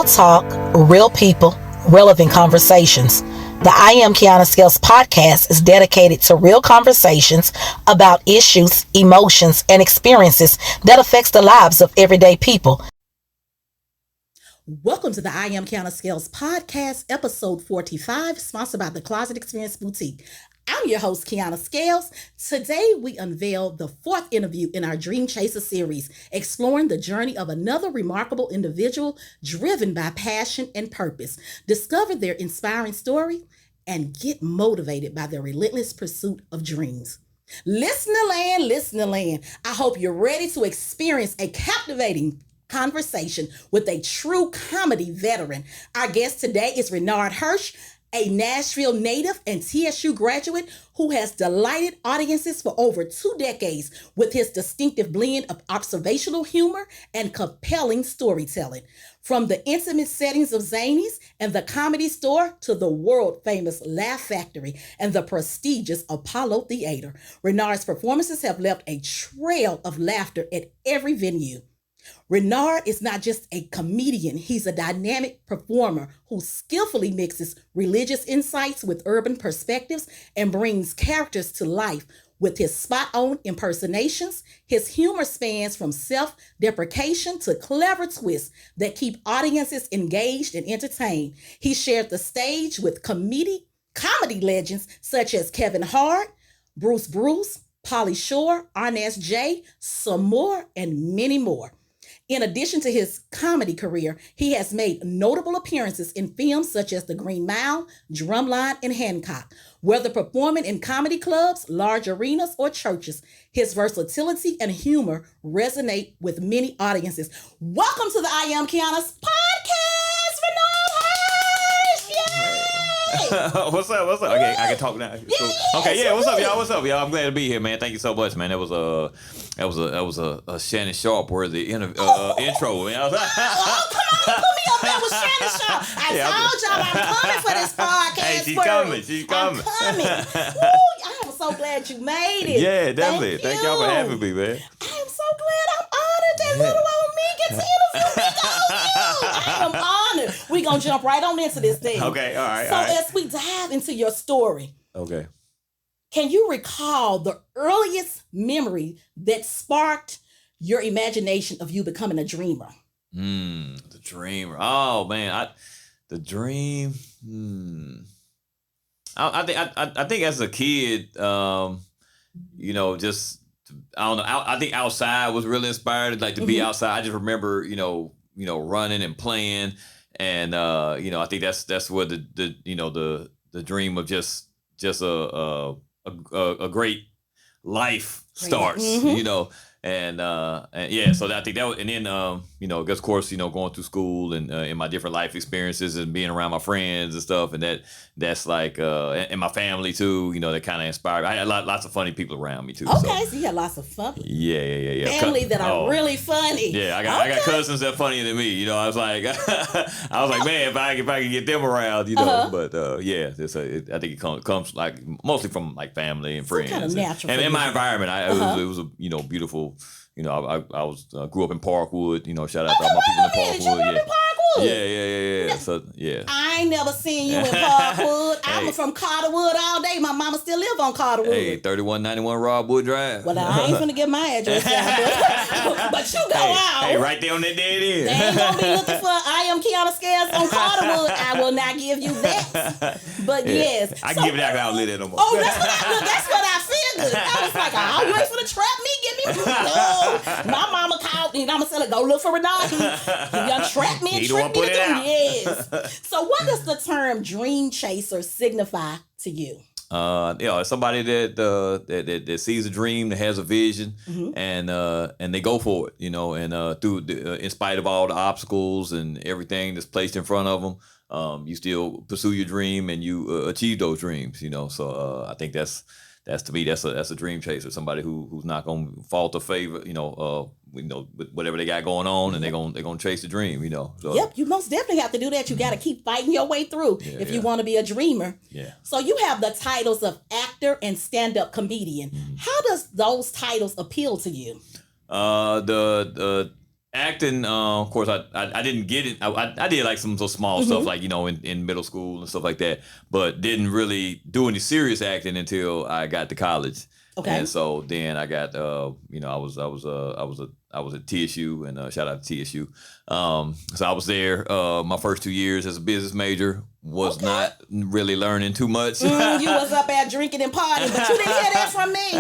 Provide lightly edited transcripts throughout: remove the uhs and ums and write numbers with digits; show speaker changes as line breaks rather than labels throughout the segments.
talk, real people, relevant conversations. The I Am Kiana Scales podcast is dedicated to real conversations about issues, emotions, and experiences that affects the lives of everyday people.
Welcome to the I Am Kiana Scales podcast, episode 45, sponsored by the Closet Experience Boutique. I'm your host, Kiana Scales. Today, we unveil the fourth interview in our Dream Chaser series, exploring the journey of another remarkable individual driven by passion and purpose. Discover their inspiring story and get motivated by their relentless pursuit of dreams. Listener land, I hope you're ready to experience a captivating conversation with a true comedy veteran. Our guest today is Renard Hirsch, a Nashville native and TSU graduate who has delighted audiences for over 2 decades with his distinctive blend of observational humor and compelling storytelling. From the intimate settings of Zanies and the Comedy Store to the world-famous Laugh Factory and the prestigious Apollo Theater, Renard's performances have left a trail of laughter at every venue. Renard is not just a comedian, he's a dynamic performer who skillfully mixes religious insights with urban perspectives and brings characters to life with his spot-on impersonations. His humor spans from self-deprecation to clever twists that keep audiences engaged and entertained. He shared the stage with comedy legends such as Kevin Hart, Bruce, Pauly Shore, Arnez J, Sommore, and many more. In addition to his comedy career, he has made notable appearances in films such as The Green Mile, Drumline, and Hancock. Whether performing in comedy clubs, large arenas, or churches, his versatility and humor resonate with many audiences. Welcome to the I Am Kiana's podcast, Renard Hirsch! Yay!
What's up? Okay, I can talk now. Cool. Okay, yeah. What's up, y'all? I'm glad to be here, man. Thank you so much, man. That was a Shannon Sharp worthy intro, man. I was like,
come on, put me up there with Shannon Sharp. I told y'all I'm coming for this podcast.
Hey, she's coming.
I'm coming. Woo, I am so glad you made it.
Yeah, definitely. Thank y'all for having me, man.
I am so glad. I'm honored that little old me gets to interview me on you. I am honored. We're going to jump right on into this thing.
Okay, all right.
So as we dive into your story.
Okay.
Can you recall the earliest memory that sparked your imagination of you becoming a dreamer?
The dreamer. Oh man, the dream. I think as a kid, just I don't know. I think outside was really inspired. Like to be outside. I just remember, running and playing, and I think that's where the dream of just a great life starts, and yeah, so I think that was, and then of course, going through school and in my different life experiences and being around my friends and stuff, and that's like and my family too, that kind of inspired me. I had lots of funny people around me too.
Okay, so you had lots of fun.
Yeah.
Family that are really funny.
Yeah, I got cousins that are funnier than me. I was like, man, if I could get them around, But yeah, I think it comes like mostly from like family and friends,
kind of natural,
and in my environment, it was a beautiful. I was grew up in Parkwood. Shout out to all my people in Parkwood. Yeah. So yeah.
I ain't never seen you in Parkwood. I'm from Carterwood all day. My mama still live on Carterwood.
Hey, 3191 Rob Wood Drive.
Well, I ain't finna get my address out, but you go out.
Hey, right there on that dead end.
They ain't gonna be looking for I Am Kiana Scales on Carterwood. I will not give you that. But yes,
I can give it out. I don't live there no more.
Oh, that's what I figured. I was like, I'll wait for the trap me. Give me no. My mama called me and I'm gonna go look for Renard. He done trap me and trick me to do. Yes. So what does the term dream chaser signify to you?
Somebody that sees a dream, that has a vision, and they go for it, and through in spite of all the obstacles and everything that's placed in front of them, you still pursue your dream and you achieve those dreams, So I think that's to me that's a dream chaser, somebody who's not gonna fall to favor, with whatever they got going on, and they're gonna chase the dream, So,
yep, you most definitely have to do that. You got to keep fighting your way through if you want to be a dreamer.
Yeah.
So you have the titles of actor and stand-up comedian. How does those titles appeal to you?
The Acting, of course, I didn't get it. I did like some small stuff, like, in middle school and stuff like that, but didn't really do any serious acting until I got to college.
Okay.
And so then I got, I was at TSU, and shout out to TSU. So I was there my first 2 years as a business major. Was not really learning too much.
You was up there drinking and partying, but you didn't hear that from me.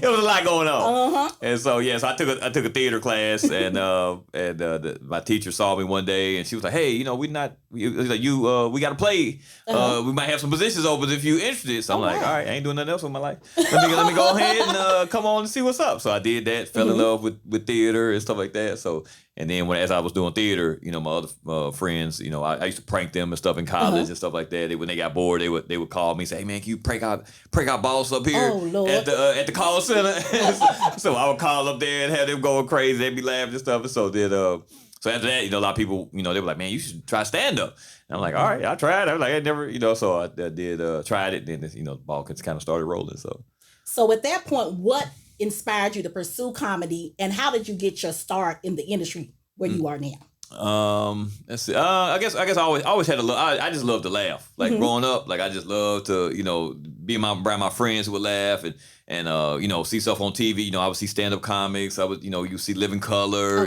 It was a lot going on. And so I took a theater class, and my teacher saw me one day, and she was like, "Hey, we got to play. We might have some positions open if you're interested." So I'm like, "All right, I ain't doing nothing else with my life. Let me go ahead and come on and see what's up." So I did that. Fell in love with theater and stuff like that. So. And then as I was doing theater, my other friends, I used to prank them and stuff in college and stuff like that. When they got bored, they would call me and say, "Hey man, can you prank our boss up here at the call center?" So I would call up there and have them going crazy. They'd be laughing and stuff. And so so after that, a lot of people, they were like, "Man, you should try stand up." And I'm like, "All right, I tried." I was like, I never, so I did tried it. Then the ball kind of started rolling.
So at that point, what inspired you to pursue comedy, and how did you get your start in the industry where you are now?
Let's see. I guess I always had a love. I just love to laugh. Like growing up, like I just love to be around my friends who would laugh and see stuff on TV. I would see stand up comics. I would you see Living Color.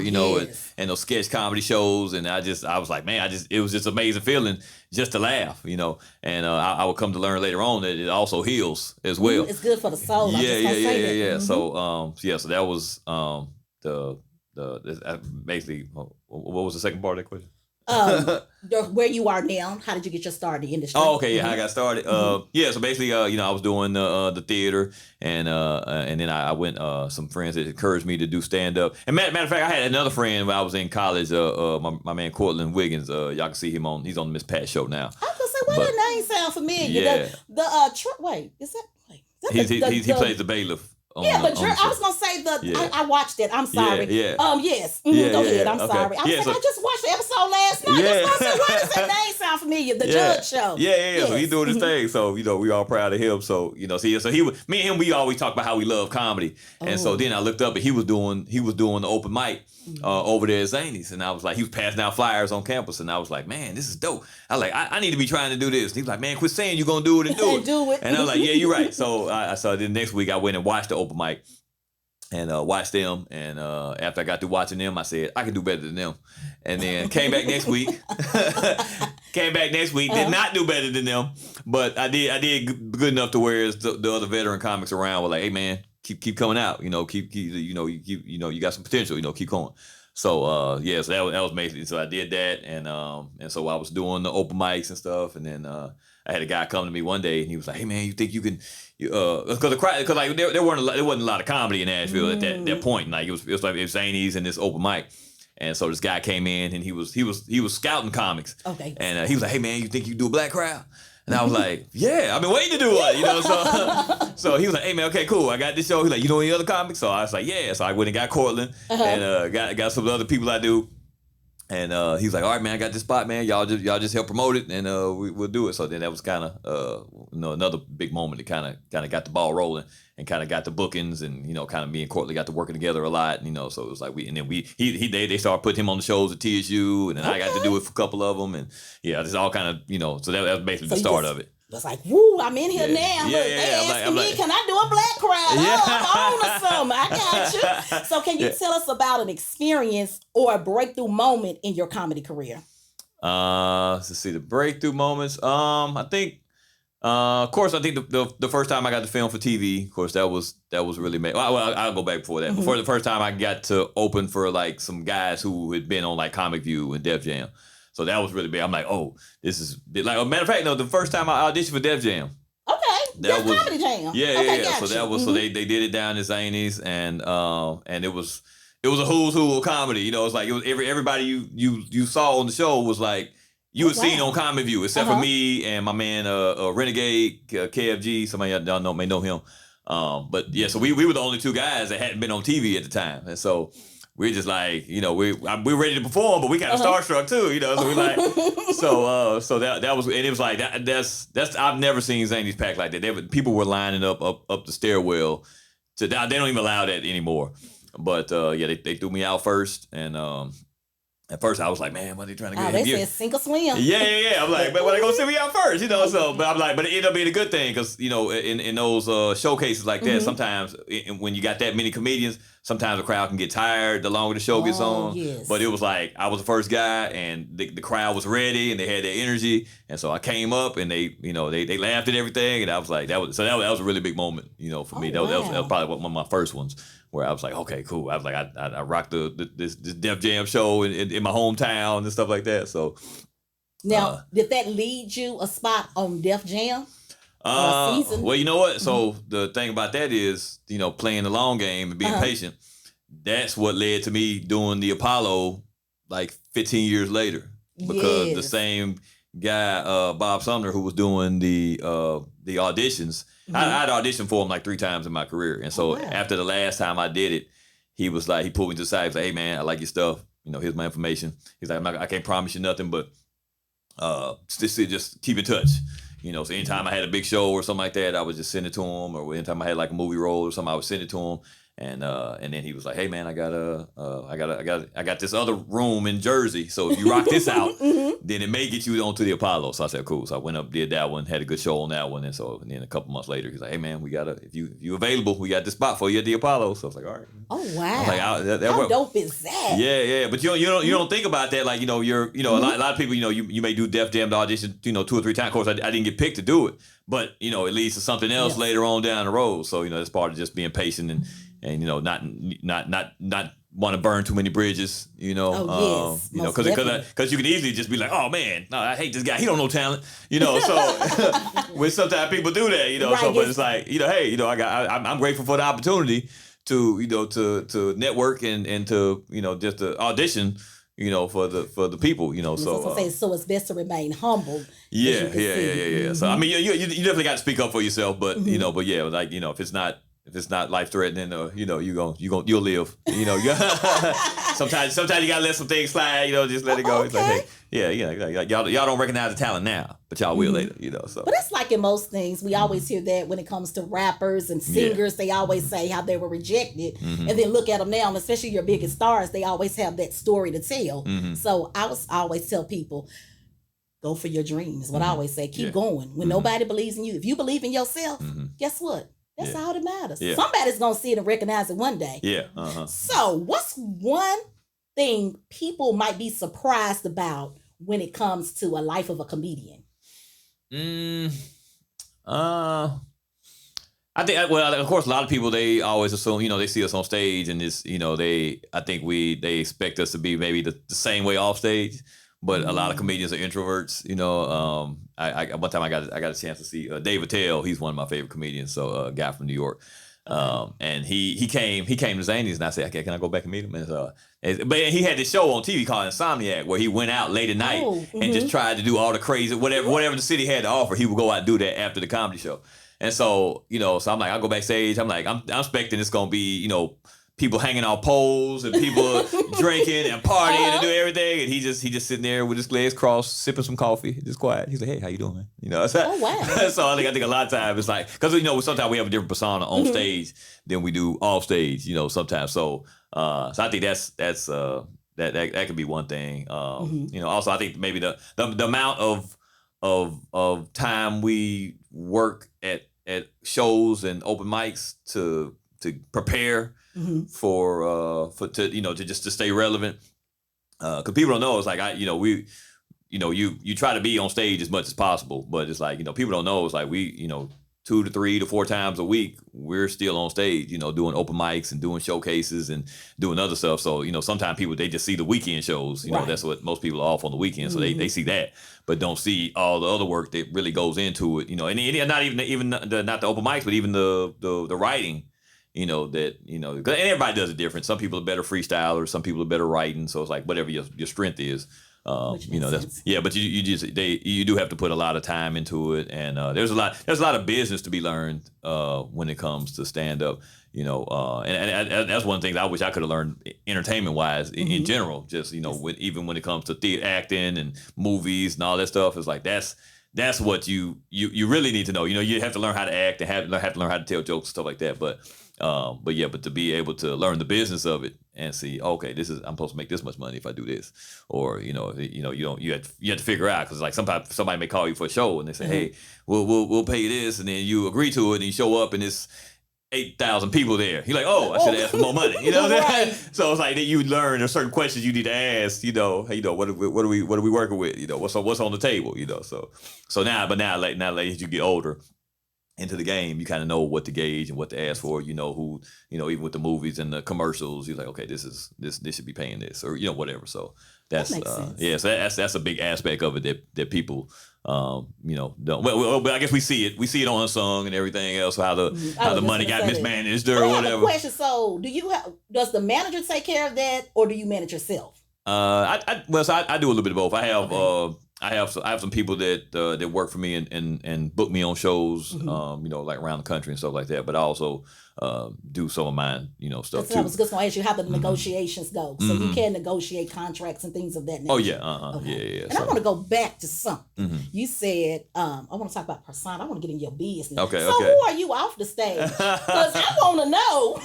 And those sketch comedy shows. And I was like, man, it was just amazing feeling just to laugh. And I would come to learn later on that it also heals as well.
It's good for the soul.
Yeah. So so that was basically, what was the second part of that question?
Where you are now, how did you get your start in the industry?
Oh, okay, yeah, I got started. So basically, I was doing the theater, and then I went. Some friends that encouraged me to do stand up. And matter of fact, I had another friend when I was in college. My man Cortland Wiggins. Y'all can see him he's on the Miss Pat show now.
I was gonna say, why that name sound familiar?
He plays the bailiff.
I was gonna say I watched it. I'm sorry. Yes. Go ahead. I'm sorry. I just watched the episode last night. Why does that name sound familiar? The Judge show.
Yeah. So he's doing his thing. So we all proud of him. So so me and him, we always talk about how we love comedy. And so then I looked up and he was doing the open mic over there at Zanies, and I was like, he was passing out flyers on campus, and I was like, man, this is dope. I was like, I need to be trying to do this. And he was like, man, quit saying you're gonna do it and do it.
Do it.
And I was like, yeah, you're right. So then next week I went and watched the open mic and watched them, and after I got through watching them, I said I can do better than them. And then came back next week. Did not do better than them, but I did good enough to where the other veteran comics around were like, hey man, keep coming out, you got some potential, keep going. So so that was amazing. So I did that, and so I was doing the open mics and stuff, and then I had a guy come to me one day, and he was like, "Hey man, you think you can?" Because like there wasn't a lot of comedy in Nashville at that point. Like it was Zanies and this open mic, and so this guy came in, and he was scouting comics.
Okay.
And he was like, "Hey man, you think you can do a black crowd?" And I was like, yeah, I've been waiting to do one, So he was like, hey man, okay, cool, I got this show. He's like, you know any other comics? So I was like, yeah. So I went and got Cortland and got some other people I do. And he was like, all right, man, I got this spot, man. Y'all just help promote it, and we'll do it. So then that was kind of another big moment that kind of got the ball rolling and kind of got the bookings, and kind of me and Courtney got to working together a lot. So it was like they started putting him on the shows at TSU, and then I got to do it for a couple of them, and just all kind of so that was basically the start of it.
It's like, woo, I'm in here now. Look, they asking me, can I do a black crowd? I'm on or something. I got you. So can you tell us about an experience or a breakthrough moment in your comedy career?
Let's see, the breakthrough moments. I think, of course, I think the first time I got to film for TV, of course, that was really amazing. Well, I'll go back before that. Before the first time I got to open for like some guys who had been on like Comic View and Def Jam. So that was really big. I'm like, oh, this is like a matter of fact, no, the first time I auditioned for Def Jam.
Okay. That was Comedy Jam.
Yeah. So that was so they did it down in Zanies, and it was a who's who of comedy. It's like it was everybody you saw on the show was like you had seen on Comic View, except for me and my man Renegade KFG. Somebody y'all may know him. But yeah, so we were the only two guys that hadn't been on TV at the time, and so. We're just like, we're ready to perform, but we kind of starstruck too, So we like, so that was, and it was like that's I've never seen Zanies packed like that. People were lining up the stairwell they don't even allow that anymore. But yeah, they threw me out first, and at first I was like, man, what are they trying to get?
They said sink or swim.
Yeah. I'm like, man, why they gonna send me out first? So, but I'm like, but it ended up being a good thing because in those showcases like that, sometimes when you got that many comedians, sometimes the crowd can get tired the longer the show gets on.
Yes.
But it was like I was the first guy, and the crowd was ready, and they had their energy, and so I came up, and they laughed at everything, and I was like, that was a really big moment, for me. That was probably one of my first ones, where I was like, okay, cool. I was like, I rocked this Def Jam show in my hometown and stuff like that. So
now, did that lead you a spot on Def Jam? Season?
Well, you know what? So the thing about that is, playing the long game and being patient. That's what led to me doing the Apollo like 15 years later, because the same guy, Bob Sumner, who was doing the auditions. I'd auditioned for him like 3 times in my career. And so after the last time I did it, he was like, he pulled me to the side. He was like, hey man, I like your stuff. Here's my information. He's like, I can't promise you nothing, but just keep in touch. So anytime I had a big show or something like that, I would just send it to him. Or anytime I had like a movie role or something, I would send it to him. And then he was like, hey man, I got this other room in Jersey. So if you rock this out, then it may get you onto the Apollo. So I said, cool. So I went up, did that one, had a good show on that one. And then a couple months later, he's like, hey man, if you available, we got this spot for you at the Apollo. So I was like, all right.
Oh wow.
Like,
how dope is that?
Yeah. But you don't think about that. Like, you're a lot of people, you may do Def Jam audition, 2 or 3 times. Of course, I didn't get picked to do it, but it leads to something else later on down the road. So, that's part of just being patient and not want to burn too many bridges, because you can easily just be like, oh man, no, I hate this guy, he don't know talent, so when sometimes people do that, right, so but it's like, hey, I'm grateful for the opportunity to to network and to just to audition for the people,
so it's best to remain humble.
Yeah. So I mean, you definitely got to speak up for yourself, but but yeah, like if it's not life threatening, you'll live. Sometimes you gotta let some things slide. Just let it go. It's like, hey, y'all don't recognize the talent now, but y'all will later. So.
But it's like in most things, we always hear that when it comes to rappers and singers, they always say how they were rejected, and then look at them now, and especially your biggest stars, they always have that story to tell. So I always tell people, go for your dreams. What I always say, keep going. When nobody believes in you, if you believe in yourself, guess what? That's all that matters. Yeah. Somebody's going to see it and recognize it one day.
Yeah.
So what's one thing people might be surprised about when it comes to a life of a comedian?
I think, well, of course, a lot of people, they always assume, they see us on stage and it's, they expect us to be maybe the same way off stage. But a lot of comedians are introverts, one time I got a chance to see Dave Attell. He's one of my favorite comedians, so a guy from New York. And he came to Zanies, and I said, okay, can I go back and meet him? But he had this show on TV called Insomniac, where he went out late at night and just tried to do all the crazy, whatever the city had to offer, he would go out and do that after the comedy show. And so, so I'm like, I'll go backstage. I'm like, I'm expecting it's gonna be, people hanging on poles and people drinking and partying and doing everything, and he just sitting there with his legs crossed, sipping some coffee, just quiet. He's like, "Hey, how you doing, man?" So,
oh wow.
So I think a lot of times it's like, because sometimes we have a different persona on stage than we do off stage, sometimes. So I think that could be one thing. Also I think maybe the amount of time we work at shows and open mics to prepare to stay relevant, because people don't know. It's like you try to be on stage as much as possible, but it's like people don't know. It's like we 2 to 3 to 4 times a week we're still on stage, doing open mics and doing showcases and doing other stuff. So sometimes people, they just see the weekend shows. Right. That's what most people are off on the weekend, so they see that, but don't see all the other work that really goes into it. And not even not the open mics, but even the writing. And everybody does it different. Some people are better freestylers, some people are better writing. So it's like whatever your strength is, but you do have to put a lot of time into it, and there's a lot of business to be learned when it comes to stand up. And that's one thing I wish I could have learned entertainment wise in general. Just even when it comes to theater, acting, and movies and all that stuff, it's like that's what you really need to know. You have to learn how to act and have to learn how to tell jokes and stuff like that. But But to be able to learn the business of it and see, okay, I'm supposed to make this much money if I do this, or you have to figure out, because like sometimes somebody may call you for a show and they say, hey, we'll pay you this, and then you agree to it and you show up and it's 8,000 people there. You're like, oh, I should have asked for more money. You know what I'm saying? So it's like that you learn there's certain questions you need to ask. Hey, what are we working with? What's on the table? So now as you get older into the game, you kind of know what to gauge and what to ask for. Who, even with the movies and the commercials, you're like, okay, this should be paying this, or whatever. So that's so that's a big aspect of it that people don't. Well, I guess we see it on Unsung and everything else, how the money got mismanaged or whatever. I have a
question. So does the manager take care of that, or do you manage yourself?
I do a little bit of both. I have some people that work for me and book me on shows, like around the country and stuff like that. But I also do some of mine, stuff too. I was
just going to ask you how the negotiations go. So you can negotiate contracts and things of that nature.
Oh yeah,
okay. Yeah. And I want to go back to something. You said I want to talk about persona. I want to get in your business.
Okay.
So who are you off the stage? Because I want
to know.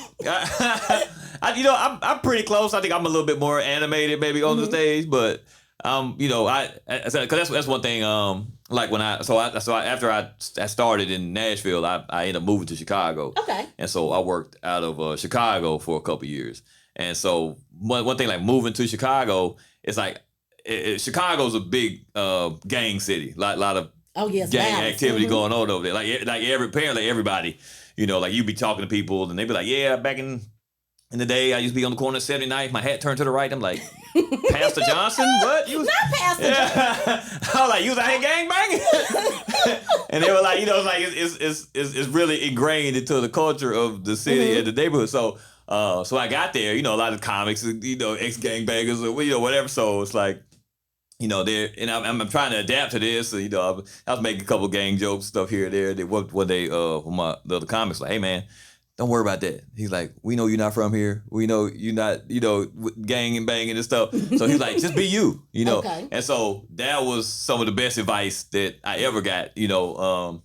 I'm pretty close. I think I'm a little bit more animated maybe on the stage, but. Because that's one thing. Like when after I started in Nashville, I ended up moving to Chicago.
Okay.
And so I worked out of Chicago for a couple of years. And so one thing, like moving to Chicago, it's like Chicago's a big gang city. Lot of gang activity going on over there. Apparently everybody, like you be talking to people and they be like, yeah, back in the day, I used to be on the corner of 79th. My hat turned to the right. I'm like, Pastor Johnson? What? You
not Pastor Johnson.
I was like, you was out here gangbanging? And they were like, it's really ingrained into the culture of the city and the neighborhood. So I got there, a lot of comics, ex-gangbangers or whatever. So it's like, there, and I'm trying to adapt to this. So, I was making a couple gang jokes, stuff here and there. They one day, the other comics like, hey man, don't worry about that. He's like, we know you're not from here. We know you're not, gang and banging and stuff. So he's like, just be you, Okay. And so that was some of the best advice that I ever got, And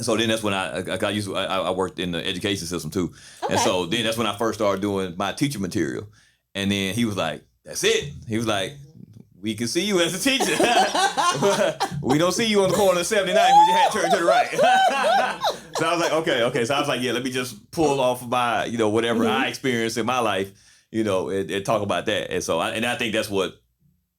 so then that's when I worked in the education system too. Okay. And so then that's when I first started doing my teacher material. And then he was like, that's it. He was like, we can see you as a teacher. We don't see you on the corner of 79th with your hat turned to the right. So I was like, okay. So I was like, yeah, let me just pull off of my, whatever I experienced in my life, and talk about that. And so, I think that's what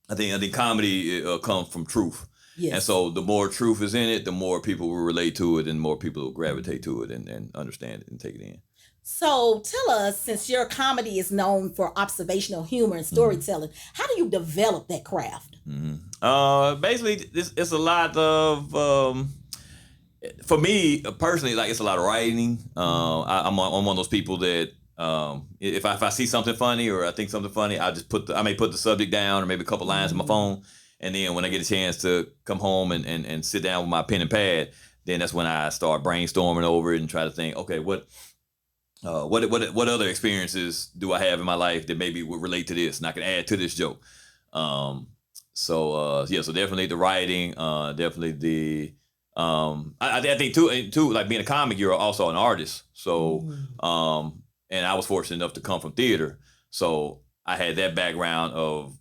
I think comedy comes from truth. Yes. And so the more truth is in it, the more people will relate to it and more people will gravitate to it and understand it and take it in.
So tell us, since your comedy is known for observational humor and storytelling, how do you develop that craft?
Basically, it's a lot of, for me personally, like it's a lot of writing. I'm one of those people that if I see something funny or I think something funny, I may put the subject down or maybe a couple lines on my phone. And then when I get a chance to come home and sit down with my pen and pad, then that's when I start brainstorming over it and try to think, okay, what other experiences do I have in my life that maybe would relate to this and I can add to this joke. So definitely the writing, definitely the I think too, like being a comic, you're also an artist. So and I was fortunate enough to come from theater, so I had that background of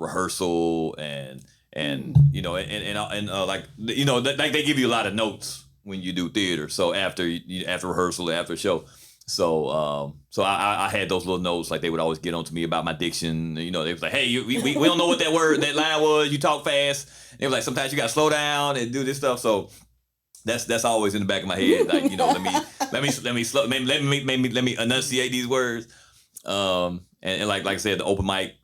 rehearsal and like they give you a lot of notes when you do theater. So after rehearsal, after a show. So I had those little notes, like they would always get on to me about my diction. They was like, hey, we don't know what that line was. You talk fast. And they were like, sometimes you got to slow down and do this stuff. So that's always in the back of my head. Like, let me enunciate these words. And like I said, the open mic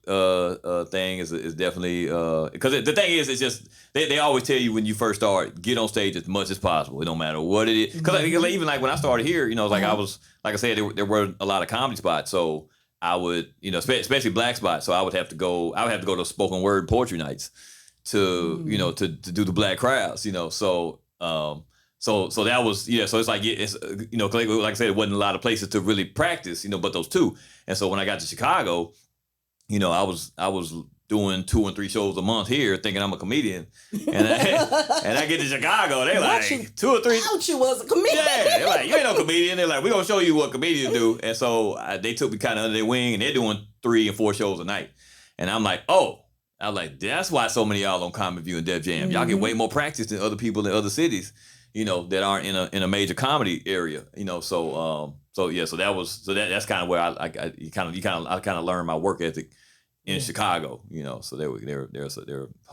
thing is definitely because the thing is, it's just they always tell you when you first start, get on stage as much as possible. It don't matter what it is. Because even like when I started here, I was, like I said, there were a lot of comedy spots, so I would, especially black spots, so I would have to go to spoken word poetry nights to to do the black crowds, so that was, so it's like, it's, like I said, it wasn't a lot of places to really practice, but those two. And so when I got to Chicago, I was doing 2 and 3 shows a month here, thinking I'm a comedian, and I get to Chicago, they like 2 or 3.
Thought you was a comedian.
Yeah, they're like, you ain't no comedian. They're like, we gonna show you what comedians do. And so they took me kind of under their wing, and they're doing 3 and 4 shows a night. And I'm like, I was like, that's why so many of y'all on Comedy View and Def Jam. Y'all get way more practice than other people in other cities, that aren't in a major comedy area. So that's kind of where I kind of learned my work ethic in Chicago. So there were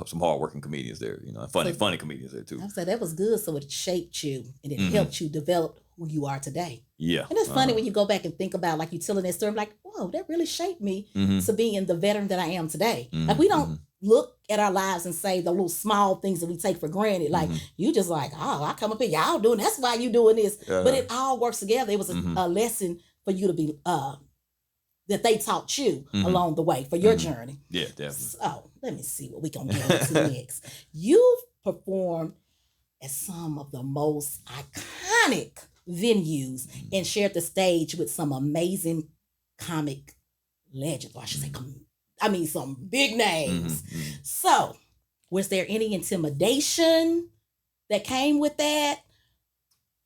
some hardworking comedians there. Funny comedians there too.
I said that was good. So it shaped you and it helped you develop who you are today.
Yeah.
And it's funny when you go back and think about, like, you telling that story, I'm like, whoa, that really shaped me to being the veteran that I am today. Like, we don't look at our lives and say the little small things that we take for granted. Like, you just like, I come up here, y'all doing, that's why you doing this. But it all works together. It was a lesson for you to be, that they taught you along the way for your journey.
Yeah, definitely.
So let me see what we gonna get into next. You've performed at some of the most iconic venues and shared the stage with some amazing comic legends. Or I should say, some big names. So, was there any intimidation that came with that?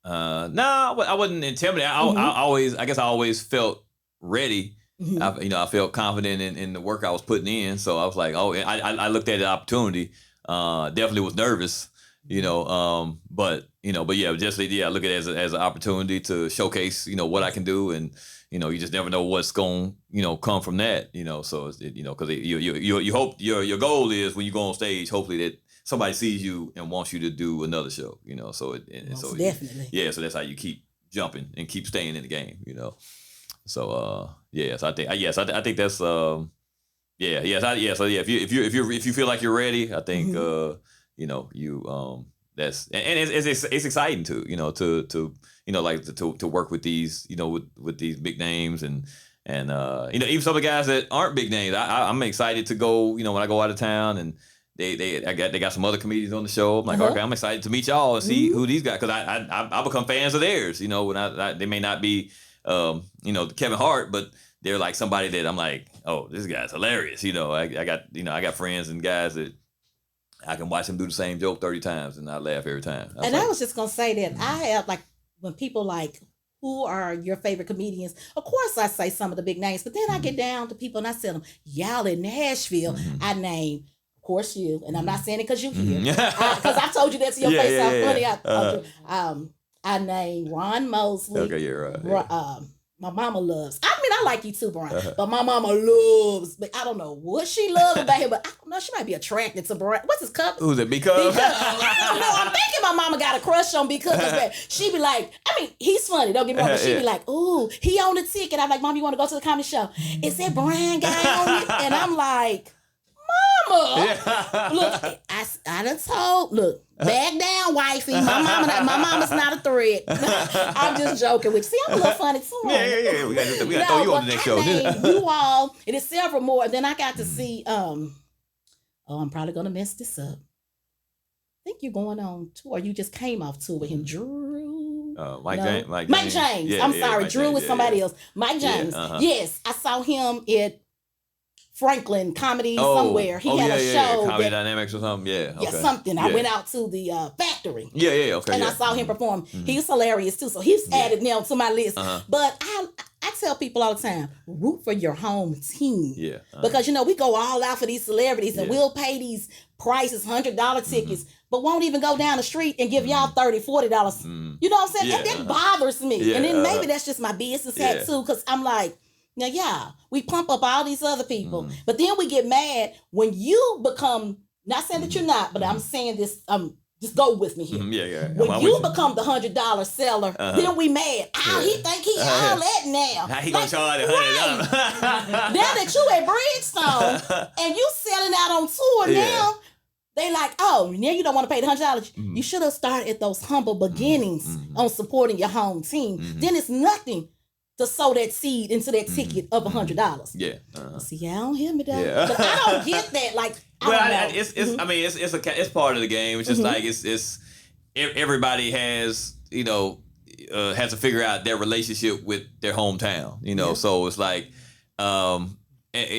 No, I wasn't intimidated. I guess I always felt ready. I felt confident in the work I was putting in. So I was like, I looked at the opportunity. Definitely was nervous, but yeah, look at it as an opportunity to showcase, what I can do, and you just never know what's going, come from that, So because you hope your goal is when you go on stage, hopefully that somebody sees you and wants you to do another show, So
definitely,
so that's how you keep jumping and keep staying in the game, So so I think that's So if you feel like you're ready, I think that's and it's exciting to work with these with these big names and even some of the guys that aren't big names. I'm excited to go when I go out of town, and they got some other comedians on the show. I'm like, okay, I'm excited to meet y'all and see who these guys, because I become fans of theirs. When they may not be Kevin Hart, but they're like somebody that I'm like, oh, this guy's hilarious. I got friends and guys that I can watch them do the same joke 30 times and I laugh every time.
I was just gonna say that I have, like, when people like, who are your favorite comedians? Of course, I say some of the big names, but then I get down to people and I tell them, y'all in Nashville. I name, of course, you, and I'm not saying it because you here, because I told you that to your face. How funny. I named Ron Mosley.
Okay, yeah, right.
My mama loves. I like you too, Brian. But my mama loves. But I don't know what she loves about him. But I don't know. She might be attracted to Brian. What's his cup?
Who's it? Because
I don't know. I'm thinking my mama got a crush on because she be like, he's funny. Don't get me wrong. But she be like, ooh, he on the ticket. I'm like, Mom, you want to go to the comedy show? Is that Brian guy on it? And I'm like, Mama, look, I done told. Look. Back down, wifey. My mama's not a threat. I'm just joking with you. See, I'm a little funny too.
Yeah. We got to throw you on the next show.
You all, it is several more. And then I got to see, I'm probably going to mess this up. I think you're going on tour. You just came off tour with him, Drew.
Mike James.
Mike James. Yeah, I'm sorry. Mike Drew James, was somebody else. Mike James. Yeah, yes, I saw him at Franklin Comedy somewhere. He had a show.
Comedy Dynamics or something. Yeah. Okay.
Yeah, something. I went out to the factory.
Yeah, okay.
And I saw him perform. He's hilarious too. So he's added now to my list. But I tell people all the time, root for your home team.
Yeah.
Because we go all out for these celebrities and we'll pay these prices, $100 tickets, but won't even go down the street and give y'all $30, $40. You know what I'm saying?
Yeah,
and that bothers me.
Yeah,
and then maybe that's just my business hat too, because I'm like, now, we pump up all these other people, but then we get mad when you become, not saying that you're not, but I'm saying this, just go with me here.
Yeah.
When you become the $100 seller, then we mad. He think he all that now.
How he gonna charge $100?
Now that you at Bridgestone and you selling out on tour now, they like, oh, now you don't want to pay the $100. You should have started at those humble beginnings on supporting your home team. Then it's nothing to sow that seed into that ticket of $100.
Yeah.
See, y'all don't hear me though. Yeah. But I don't get that. Like,
it's part of the game. It's just like it's everybody has has to figure out their relationship with their hometown. So it's like, and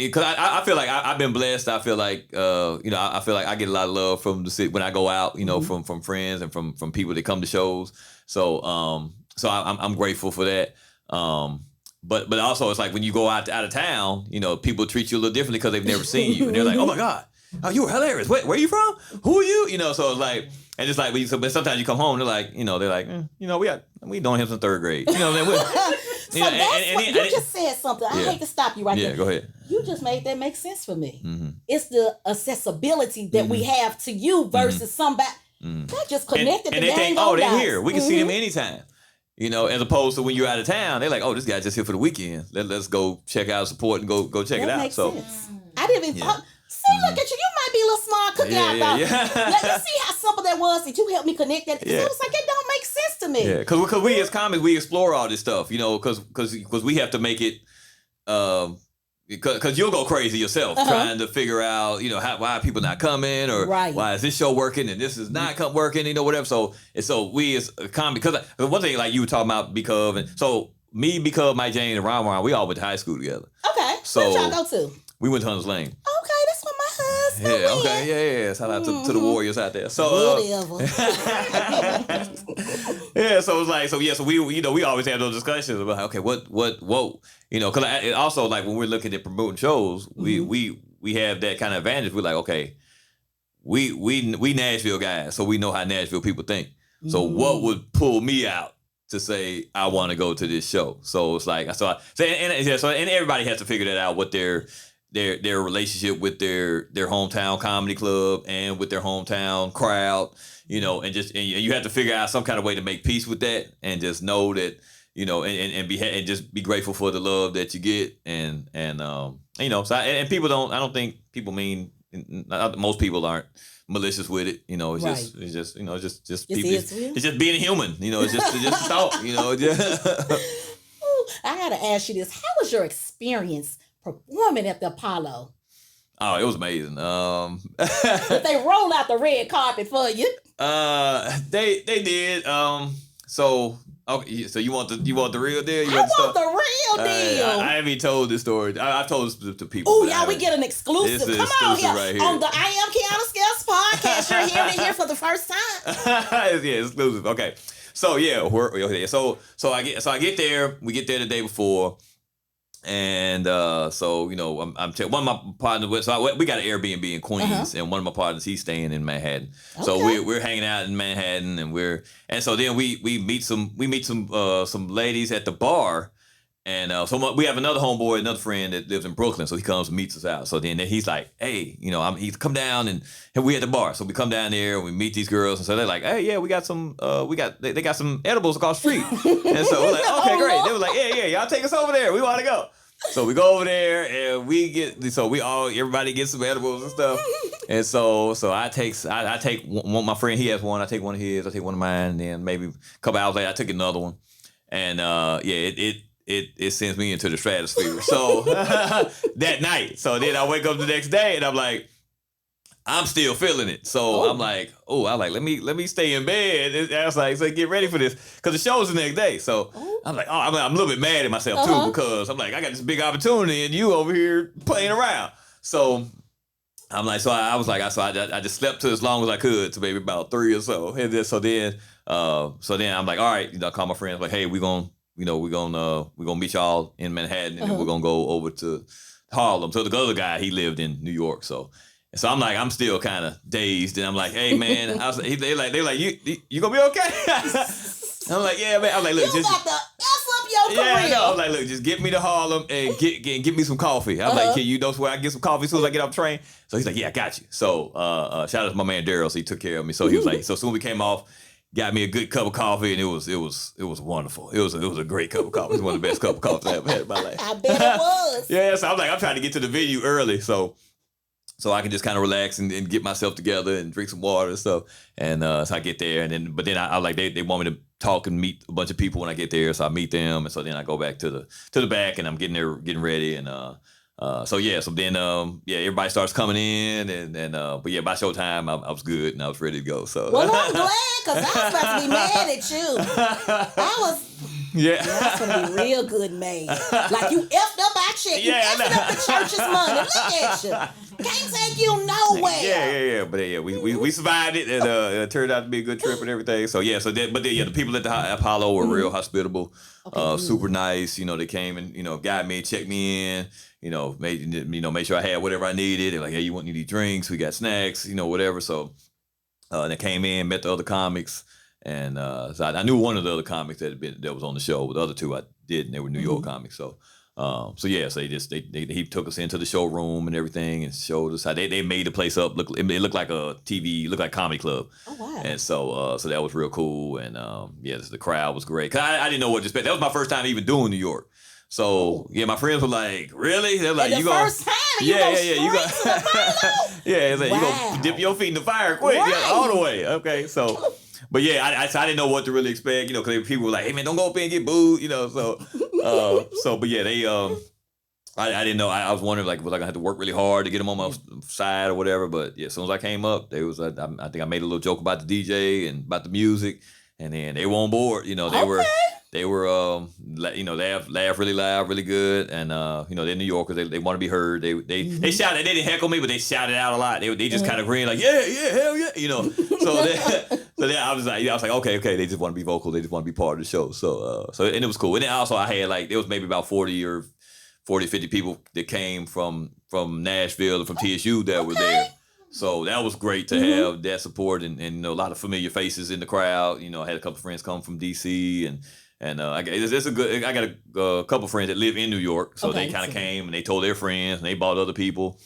because I feel like I've been blessed. I feel like I feel like I get a lot of love from the city when I go out, from friends and from people that come to shows. So I'm grateful for that. But also it's like when you go out of town, people treat you a little differently because they've never seen you, and they're like, oh my God, oh, you were hilarious. Where are you from? Who are you? So it's like, and it's like, but sometimes you come home, they're like, we known him since third grade.
So you just said something. I hate to stop you right there.
Yeah, go ahead.
You just made that make sense for me. Mm-hmm. It's the accessibility that we have to you versus somebody that just connected.
And they think, oh, they're here. We can see them anytime. As opposed to when you're out of town, they're like, oh, this guy's just here for the weekend. Let's go check out support and go check it out.
Makes sense. I didn't even thought. See, look at you. You might be a little smart cookie out though. Yeah. You see how simple that was that you helped me connect that? Because I was like, it don't make sense to me.
Yeah, because we as comics, we explore all this stuff, because we have to make it, because you'll go crazy yourself trying to figure out, why are people not coming, or why is this show working and this is not working, whatever. So we as a comic, because one thing like you were talking about, because and so me, because Mike James and Ron, we all went to high school together. Okay,
so where y'all go to?
We went to Hunters Lane.
Okay, that's where my husband went.
Okay, yeah. Shout out to the Warriors out there. So, so it's like, so we we always have those discussions about, okay, what, because also like when we're looking at promoting shows, we have that kind of advantage. We're like, okay, we Nashville guys, so we know how Nashville people think. So what would pull me out to say I want to go to this show? So it's like, and everybody has to figure that out, what their relationship with their hometown comedy club and with their hometown crowd, and you have to figure out some kind of way to make peace with that, and just know that, and just be grateful for the love that you get, and people I don't think people mean, most people aren't malicious with it, it's just people, it's just being a human, it's just a thought,
I gotta ask you this: how was your experience performing at the Apollo?
Oh, it was amazing.
Did they roll out the red carpet for you?
They did. So you want the real deal?
I want the real deal.
I haven't told this story. I've told this to people.
Oh yeah, we get an exclusive. Come on here,
right here
on the I Am Kiana Scales podcast. You're hearing it here for the first time.
Yeah, exclusive. Okay. So yeah, so I get there. We get there the day before. And I'm one of my partners. We got an Airbnb in Queens, and one of my partners, he's staying in Manhattan. Okay. So we're hanging out in Manhattan, and so then we meet some ladies at the bar, and so we have another homeboy, another friend that lives in Brooklyn. So he comes and meets us out. So then he's like, hey, he's come down, and we at the bar. So we come down there and we meet these girls, and so they're like, hey, yeah, we got some they got some edibles across the street. And so we're like, okay, great. They were like, yeah, y'all take us over there. We want to go. So we go over there and everybody gets some edibles and stuff. And so I take one, my friend, he has one, I take one of his, I take one of mine, and then maybe a couple hours later I took another one. And it sends me into the stratosphere. So that night. So then I wake up the next day and I'm like, I'm still feeling it. So I'm like, let me stay in bed. And I was like, so get ready for this. Because the show's the next day. So I'm like, I'm a little bit mad at myself too, because I'm like, I got this big opportunity and you over here playing around. So I'm like, I just slept to as long as I could, to maybe about 3 or so. And then, so then I'm like, all right, I call my friends, like, hey, we're gonna meet y'all in Manhattan, and then we're gonna go over to Harlem. So the other guy, he lived in New York. So I'm like, I'm still kind of dazed, and I'm like, hey man, they're like, you gonna be okay? I'm like, yeah, man. I'm like, look,
you got to F up your career.
No, I'm like, look, just get me to Harlem and get me some coffee. I'm like, can you know where I can get some coffee as soon as I get off the train? So he's like, yeah, I got you. So shout out to my man Daryl, so he took care of me. So he was like, so soon we came off, got me a good cup of coffee, and it was wonderful. It was a great cup of coffee. It was one of the best cup of coffee I ever had in my life.
I bet it was.
Yeah, so I'm trying to get to the venue early, so I can just kind of relax and get myself together and drink some water and stuff. And so I get there, but then I like they want me to talk and meet a bunch of people when I get there. So I meet them, and so then I go back to the back, and I'm getting ready, and so then everybody starts coming in, and but yeah, by showtime I was good and I was ready to go. So
well, I'm glad, because I was about to be mad at you.
Yeah.
That's gonna be real good made. Like you effed up our check. You effed up the church's money. Look at you. Can't take you nowhere.
Yeah. But we survived it, and it turned out to be a good trip and everything. So yeah, the people at the Apollo were real hospitable, super nice. They came and got me, checked me in. Made sure I had whatever I needed. They're like, hey, you want any drinks? We got snacks, whatever. So they came in, met the other comics. And so I knew one of the other comics that was on the show. But the other two I didn't. They were New York comics. So he took us into the showroom and everything and showed us how they made the place up. It looked like a TV, looked like a comedy club.
Oh wow!
And so that was real cool. And the crowd was great. Cause I didn't know what to expect. That was my first time even doing New York. So my friends were like, "Really?" They're like,
"You
first
time?
You it's like, you gonna dip your feet in the fire quick, all the way." Okay, so. But I didn't know what to really expect, because people were like, "Hey man, don't go up there and get booed," So I didn't know. I was wondering, like, was I gonna have to work really hard to get them on my side or whatever? But as soon as I came up, I think I made a little joke about the DJ and about the music, and then they were on board. They were laugh really loud, really good, and they're New Yorkers. They want to be heard. They shouted. They didn't heckle me, but they shouted out a lot. They just kind of grinned like, yeah, hell yeah, So then I was like, okay, they just want to be vocal. They just want to be part of the show. So and it was cool. And then also I had there was maybe about 40, 50 people that came from Nashville and from TSU that were there. So that was great to have that support and a lot of familiar faces in the crowd. I had a couple of friends come from DC and I got a couple friends that live in New York, so they kind of came and they told their friends and they bought other people.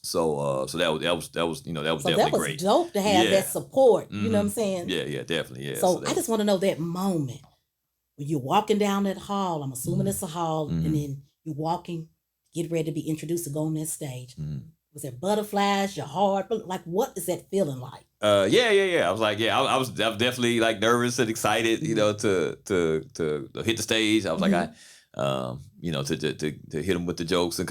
So that was definitely great.
That was dope to have that support. You know what I'm saying?
Yeah, definitely. Yeah.
So I just want to know that moment when you're walking down that hall. I'm assuming it's a hall, and then you're walking, get ready to be introduced to go on that stage. Was there butterflies? Your heart? Like, what is that feeling like?
Yeah. I was like, I was definitely like nervous and excited, to hit the stage. I was like, to hit them with the jokes and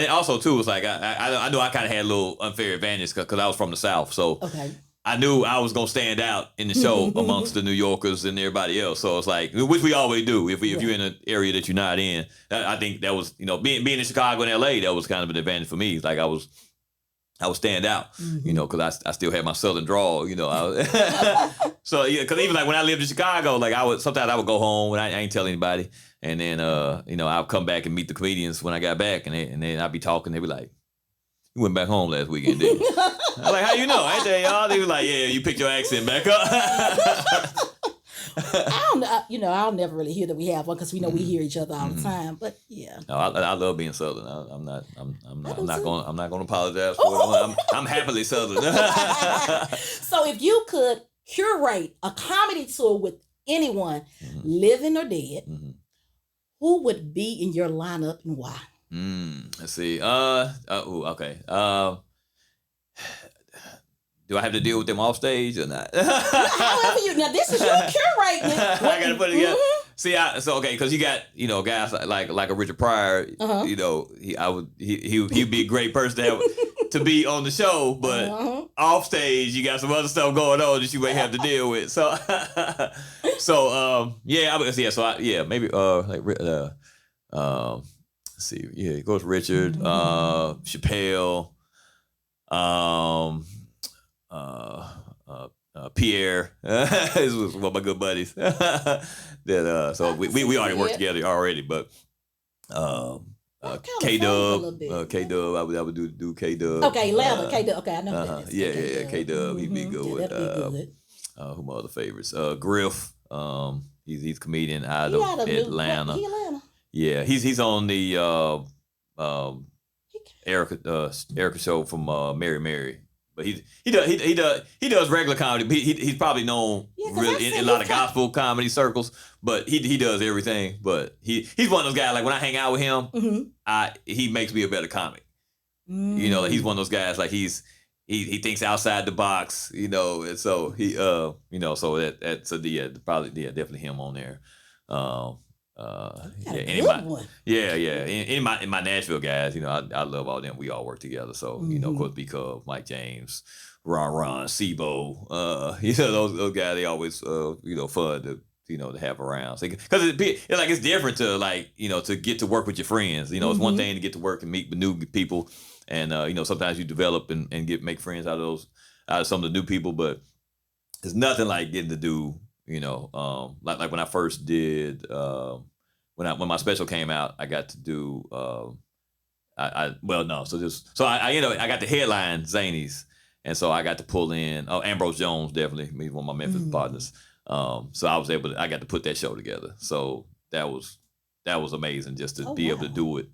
also too was like I know I kind of had a little unfair advantage because I was from the South, so I knew I was gonna stand out in the show amongst the New Yorkers and everybody else. So it's like, which we always do if you're in an area that you're not in. I think that was being in Chicago and LA, that was kind of an advantage for me. Like I would stand out, because I still had my Southern drawl, So because even like when I lived in Chicago, like sometimes I would go home and I ain't tell anybody, and then I'll come back and meet the comedians when I got back, and then I'd be talking, they'd be like, "You went back home last weekend, didn't you?" I'm like, "How you know?" I ain't tell y'all. They was like, "Yeah, you picked your accent back up."
I'll never really hear that we have one because we know we hear each other all the time. But yeah,
no, I love being Southern. I'm not going to apologize for it. I'm happily Southern.
So if you could curate a comedy tour with anyone, living or dead, who would be in your lineup and why?
Let's see. Okay. Do I have to deal with them off stage or not?
However now this is your curating.
I gotta put it together. See, because you got guys like a Richard Pryor. He'd be a great person to have to be on the show, but off stage you got some other stuff going on that you may have to deal with. So, maybe let's see. Yeah, it goes Richard, Chappelle, Pierre. This was one of my good buddies. We already worked together already, but K-Dub, I would do K-Dub.
Okay, Atlanta, K-Dub. Okay, I know that.
K-Dub. He'd be good with. Who my other favorites? Griff. He's a comedian out of Atlanta.
Atlanta.
Yeah, he's on the Erica show from Mary. But he does regular comedy. But he's probably known really in a lot of gospel comedy circles. But he does everything. But he's one of those guys. Like when I hang out with him, he makes me a better comic. Like he's one of those guys. Like he thinks outside the box. And so definitely him on there. In my Nashville guys, I love all them. We all work together. So, of course, B-Cub, Mike James, Ron, Sebo, those guys, they always, fun to have around. Because it's different to like, to get to work with your friends. It's one thing to get to work and meet with new people. And, sometimes you develop and make friends out of some of the new people, but it's nothing like getting to do, like when I first did, when my special came out, I got to do, I got the headline Zanies. And so I got to pull in, Ambrose Jones, definitely, he's one of my Memphis partners. So I got to put that show together. So that was amazing just to be able to do it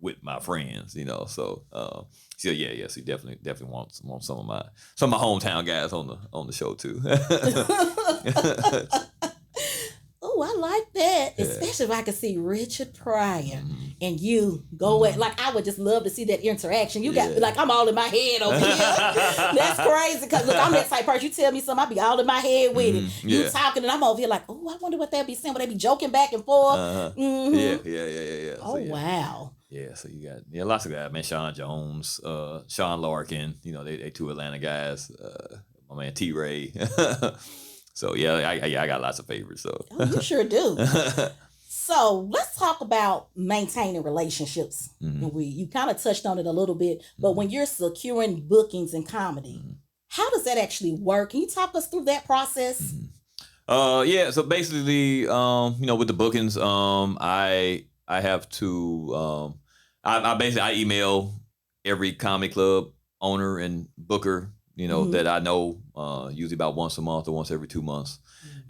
with my friends, So so he definitely wants some of my hometown guys on the show too.
Oh, I like that. Yeah. Especially if I could see Richard Pryor and you go at, like, I would just love to see that interaction. You got, like, I'm all in my head over here. That's crazy. Because, look, I'm that type of person. You tell me something, I be all in my head with it. You talking, and I'm over here like, oh, I wonder what they'll be saying. Will they be joking back and forth?
Yeah.
Oh, wow.
Yeah, so you got lots of guys, man. Sean Jones, Sean Larkin, they two Atlanta guys. My man T. Ray. So I got lots of favorites. So
you sure do. So let's talk about maintaining relationships. You kind of touched on it a little bit, but when you're securing bookings in comedy, how does that actually work? Can you talk us through that process?
So basically, with the bookings, I have to I email every comedy club owner and booker, that I know, usually about once a month or once every 2 months,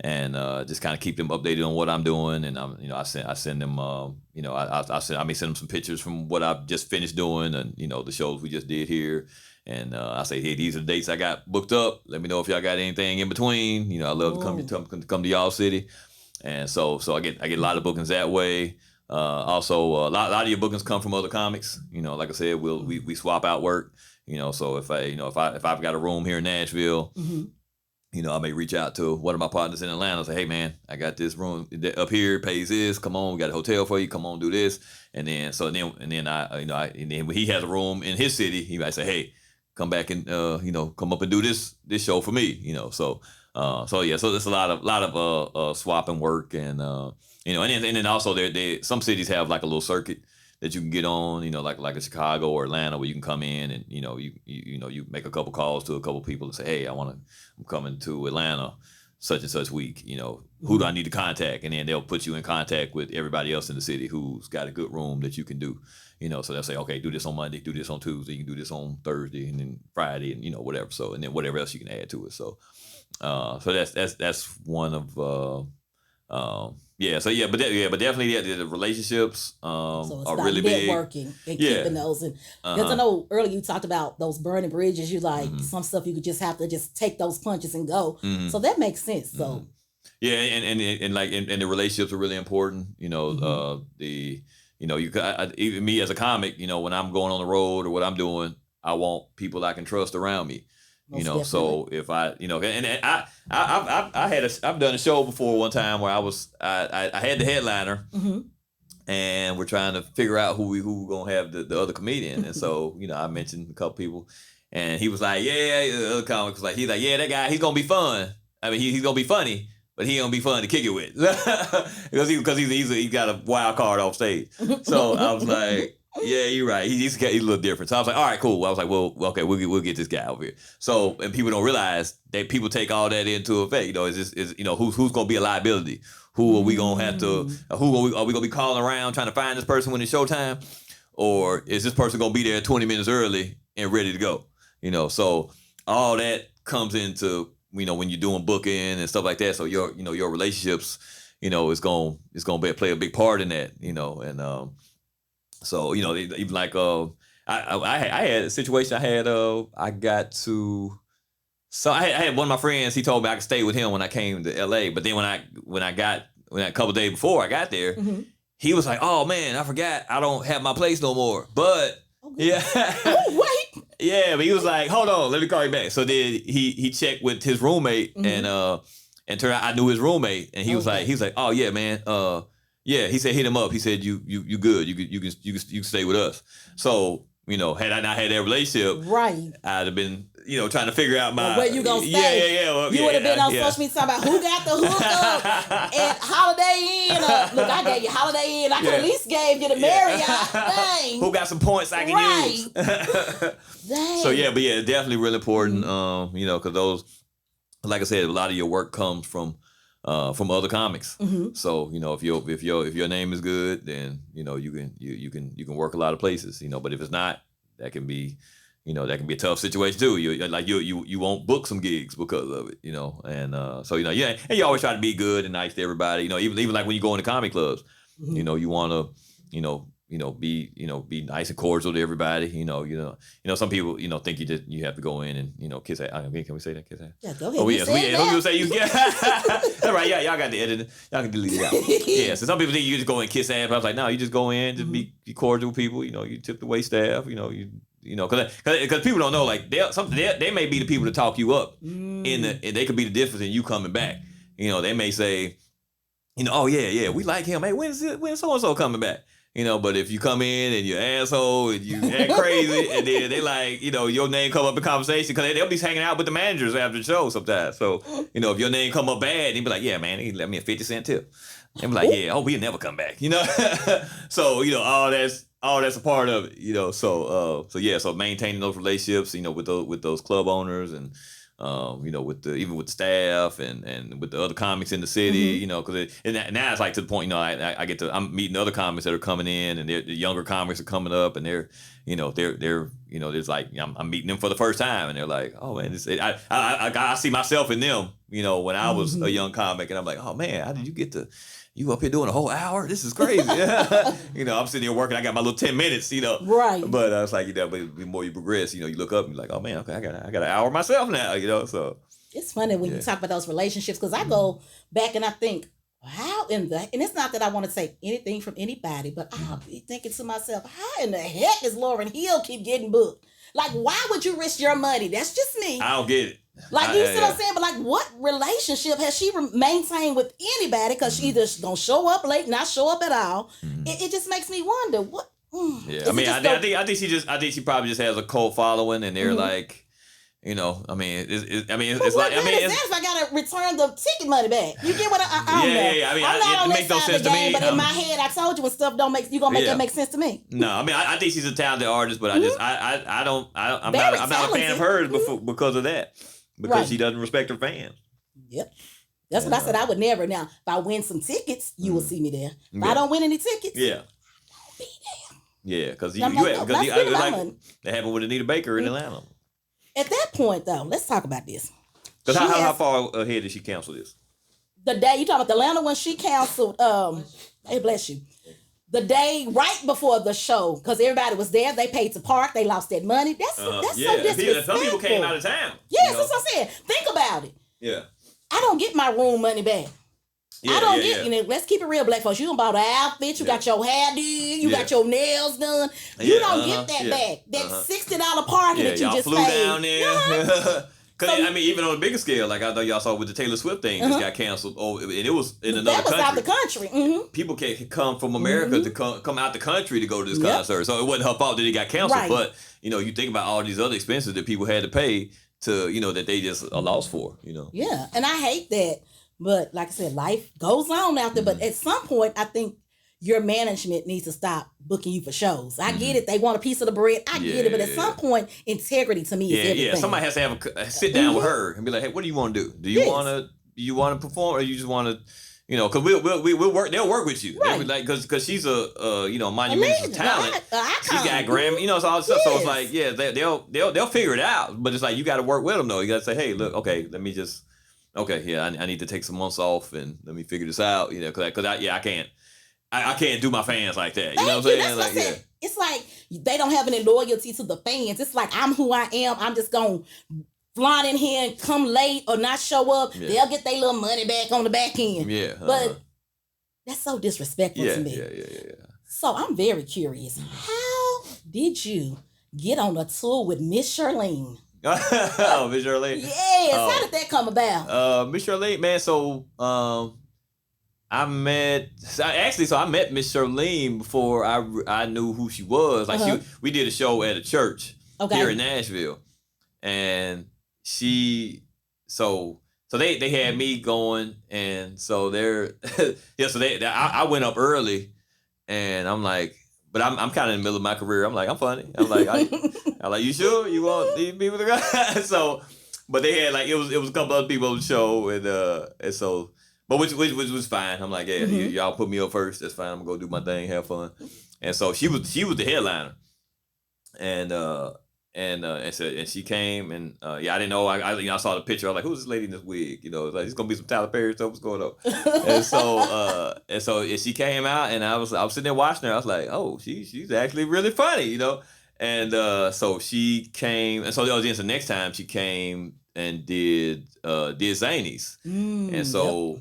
and just kind of keep them updated on what I'm doing. And I send them, I may send them some pictures from what I've just finished doing, and the shows we just did here. And I say, hey, these are the dates I got booked up. Let me know if y'all got anything in between. I love to come to y'all city, and so I get a lot of bookings that way. Also, a lot of your bookings come from other comics. Like I said, we swap out work. So if I've got a room here in Nashville, I may reach out to one of my partners in Atlanta and say, hey man, I got this room up here, pays this, come on, we got a hotel for you, come on, do this. And then when he has a room in his city, he might say, hey, come back and come up and do this show for me. So there's a lot of swapping work, and and then also some cities have like a little circuit that you can get on, like a Chicago or Atlanta, where you can come in and you make a couple calls to a couple people and say, hey, I'm coming to Atlanta such and such week, who do I need to contact? And then they'll put you in contact with everybody else in the city who's got a good room that you can do. So they'll say, okay, do this on Monday, do this on Tuesday, you can do this on Thursday, and then Friday, and whatever. So, and then whatever else you can add to it. So that's one of but definitely the relationships
so it's
are
about
really
networking
big.
And keeping those. And because I know earlier you talked about those burning bridges. You like some stuff you could just have to just take those punches and go. So that makes sense. So
and the relationships are really important. Even me as a comic, when I'm going on the road or what I'm doing, I want people I can trust around me. So if I've done a show before one time where I had the headliner, and we're trying to figure out who we're gonna have the other comedian, and so I mentioned a couple people, and he was like, the other comic was like, he's like, yeah, that guy, he's gonna be fun. I mean, he's gonna be funny, but he gonna be fun to kick it with because he's got a wild card off stage. So I was like, yeah, you're right. He's a little different. So I was like, all right, cool. I was like, well, okay, we'll get this guy over here. So, and people don't realize that people take all that into effect. Who's going to be a liability? Who are we going to have to? Are we going to be calling around trying to find this person when it's showtime, or is this person going to be there 20 minutes early and ready to go? So all that comes into when you're doing booking and stuff like that. So your relationships, is going to play a big part in that. And so, even like, I had a situation. I had one of my friends, he told me I could stay with him when I came to LA. But then when a couple of days before I got there, he was like, oh man, I forgot I don't have my place no more. But yeah.
Wait.
Yeah, but he was like, hold on, let me call you back. So then he checked with his roommate and turned out I knew his roommate. And he was like, oh yeah, man, yeah, he said hit him up. He said you good. You can stay with us. So had I not had that relationship,
right,
I'd have been trying to figure out my
where you gonna stay.
Yeah. Well,
you would have been on social media talking about who got the hookup at Holiday Inn. Look, I gave you Holiday Inn. I could at least gave you the Marriott. Dang.
Who got some points I can use?
Dang.
So yeah, but yeah, it's definitely really important. Because those, like I said, a lot of your work comes from other comics. So if your name is good, then you can work a lot of places. But if it's not, that can be a tough situation too. You won't book some gigs because of it. And and you always try to be good and nice to everybody. Even like when you go into comedy clubs, you want to be nice and cordial to everybody. Some people think you have to go in and kiss ass. Can we say that? Kiss ass?
Yeah, go ahead.
Oh yes, some people say you can. That's right. Yeah, y'all got the edit. Y'all can delete it out. Yeah. So some people think you just go and kiss ass. But I was like, no, you just go in, just be cordial with people. You tip the wait staff. Because people don't know, like they may be the people to talk you up, and they could be the difference in you coming back. They may say, oh yeah, we like him. Hey, when so and so coming back? But if you come in and you're an asshole and you act crazy, and then they like, your name come up in conversation because they'll be hanging out with the managers after the show sometimes. So, if your name come up bad, they'd be like, yeah, man, he let me a 50-cent tip. And be like, yeah, we'll never come back. So, all that's a part of it. So maintaining those relationships, with those club owners and, even with the staff and with the other comics in the city, because now it's like to the point, I'm meeting other comics that are coming in, and the younger comics are coming up, and they're there's like I'm meeting them for the first time, and they're like, oh man, I see myself in them, when I was a young comic, and I'm like, oh man, how did you get to? You up here doing a whole hour? This is crazy. I'm sitting here working. I got my little 10 minutes,
Right.
But I was like, but the more you progress, you look up and you're like, oh man, okay, I got an hour myself now, so.
It's funny when you talk about those relationships, because I go back and I think, how and it's not that I want to take anything from anybody, but I'll be thinking to myself, how in the heck is Lauryn Hill keep getting booked? Like, why would you risk your money? That's just me.
I don't get it.
Like, you see what I'm saying? But like, what relationship has she maintained with anybody? Because she either don't show up late, not show up at all. It just makes me wonder what.
Yeah, I think she probably just has a cult following, and they're like, it's like,
if I gotta return the ticket money back, you get what I
Yeah.
I'm not on
makes
that
no
side
sense
of the
to
game,
me.
but in my head, I told you when stuff don't make, you gonna make that make sense to me.
No, I think she's a talented artist, but I'm not a fan of hers because of that. Because she doesn't respect her fans.
Yep. That's what I said. I would never. Now, if I win some tickets, you will see me there. If I don't win any tickets,
I won't
be there.
Yeah, because
that
happened with Anita Baker in Atlanta.
At that point, though, let's talk about this.
Because how far ahead did she cancel this?
The day you talking about the Atlanta when she canceled. Hey, bless you. The day right before the show, because everybody was there, they paid to park, they lost that money. That's so disrespectful.
Some people came out of town.
Yes, that's what I'm saying. Think about it.
Yeah.
I don't get my room money back. I don't get, let's keep it real, black folks. You done bought an outfit, you got your hair done, you got your nails done. You don't get that back. That $60 parking that you just
flew
paid.
Down there. Because even on a bigger scale, like I know y'all saw with the Taylor Swift thing, just got canceled. Oh, and it was in another country.
That was out the country.
People can't come from America to come out the country to go to this concert. So it wasn't her fault that it got canceled. Right. But, you think about all these other expenses that people had to pay to, that they just lost for,
Yeah, and I hate that. But like I said, life goes on out there. But at some point, I think your management needs to stop booking you for shows. I get it. They want a piece of the bread. I get it. But at some point, integrity to me is everything. Yeah,
somebody has to have a sit down with her and be like, hey, what do you want to do? Do you want to perform, or you just want to, because we'll work. They'll work with you. Right. Like, because she's a monumental talent. She's got Grammy, so all this stuff. So it's like, they'll figure it out. But it's like, you got to work with them though. You got to say, hey, look, okay, let me just, I need to take some months off and let me figure this out. Because I can't. I can't do my fans like that. You know what I'm saying?
That's what I said. It's like they don't have any loyalty to the fans. It's like, I'm who I am. I'm just going to flaunt in here and come late or not show up. Yeah. They'll get their little money back on the back end.
Yeah.
But that's so disrespectful to me.
Yeah.
So I'm very curious. How did you get on a tour with Miss Charlene?
Oh, Miss Charlene?
Yes. How did that come about?
Miss Charlene, man, so I met Miss Charlene before I knew who she was. Like we did a show at a church here in Nashville, and so they had me going, and so they're so I went up early, and I'm like, but I'm kind of in the middle of my career. I'm like, I'm funny. I'm like, you sure you want these people to go? So, but they had like it was a couple other people on the show, and so. But which was fine. I'm like, yeah, y'all put me up first. That's fine. I'm gonna go do my thing, have fun. And so she was the headliner, and she came, and I didn't know. I saw the picture. I was like, who's this lady in this wig? Like it's gonna be some Tyler Perry stuff. What's going on? and so she came out, and I was sitting there watching her. I was like, oh, she's actually really funny, And so she came, and so the next time she came and did Zanies, and so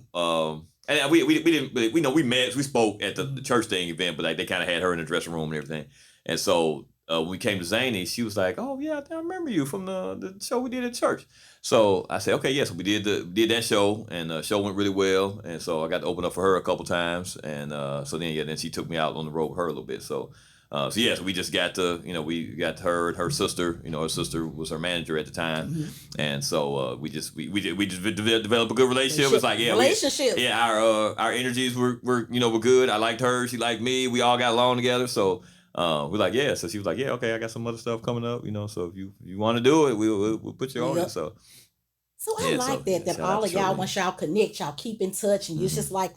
and we didn't we met, we spoke at the church thing event, but like they kind of had her in the dressing room and everything, and so when we came to Zanies, she was like, oh yeah, I remember you from the show we did at church. So I said, okay, yes, we did that show, and the show went really well, and so I got to open up for her a couple times, and so then she took me out on the road with her a little bit, so we just got to, we got her and her sister. Her sister was her manager at the time, and so we just developed a good relationship. It's like
relationship.
Our energies were good. I liked her, she liked me. We all got along together. So we're like, yeah. So she was like, yeah, okay, I got some other stuff coming up. So if you want to do it, we'll put you on it. So
I like that all of y'all, once y'all connect, y'all keep in touch, and it's just like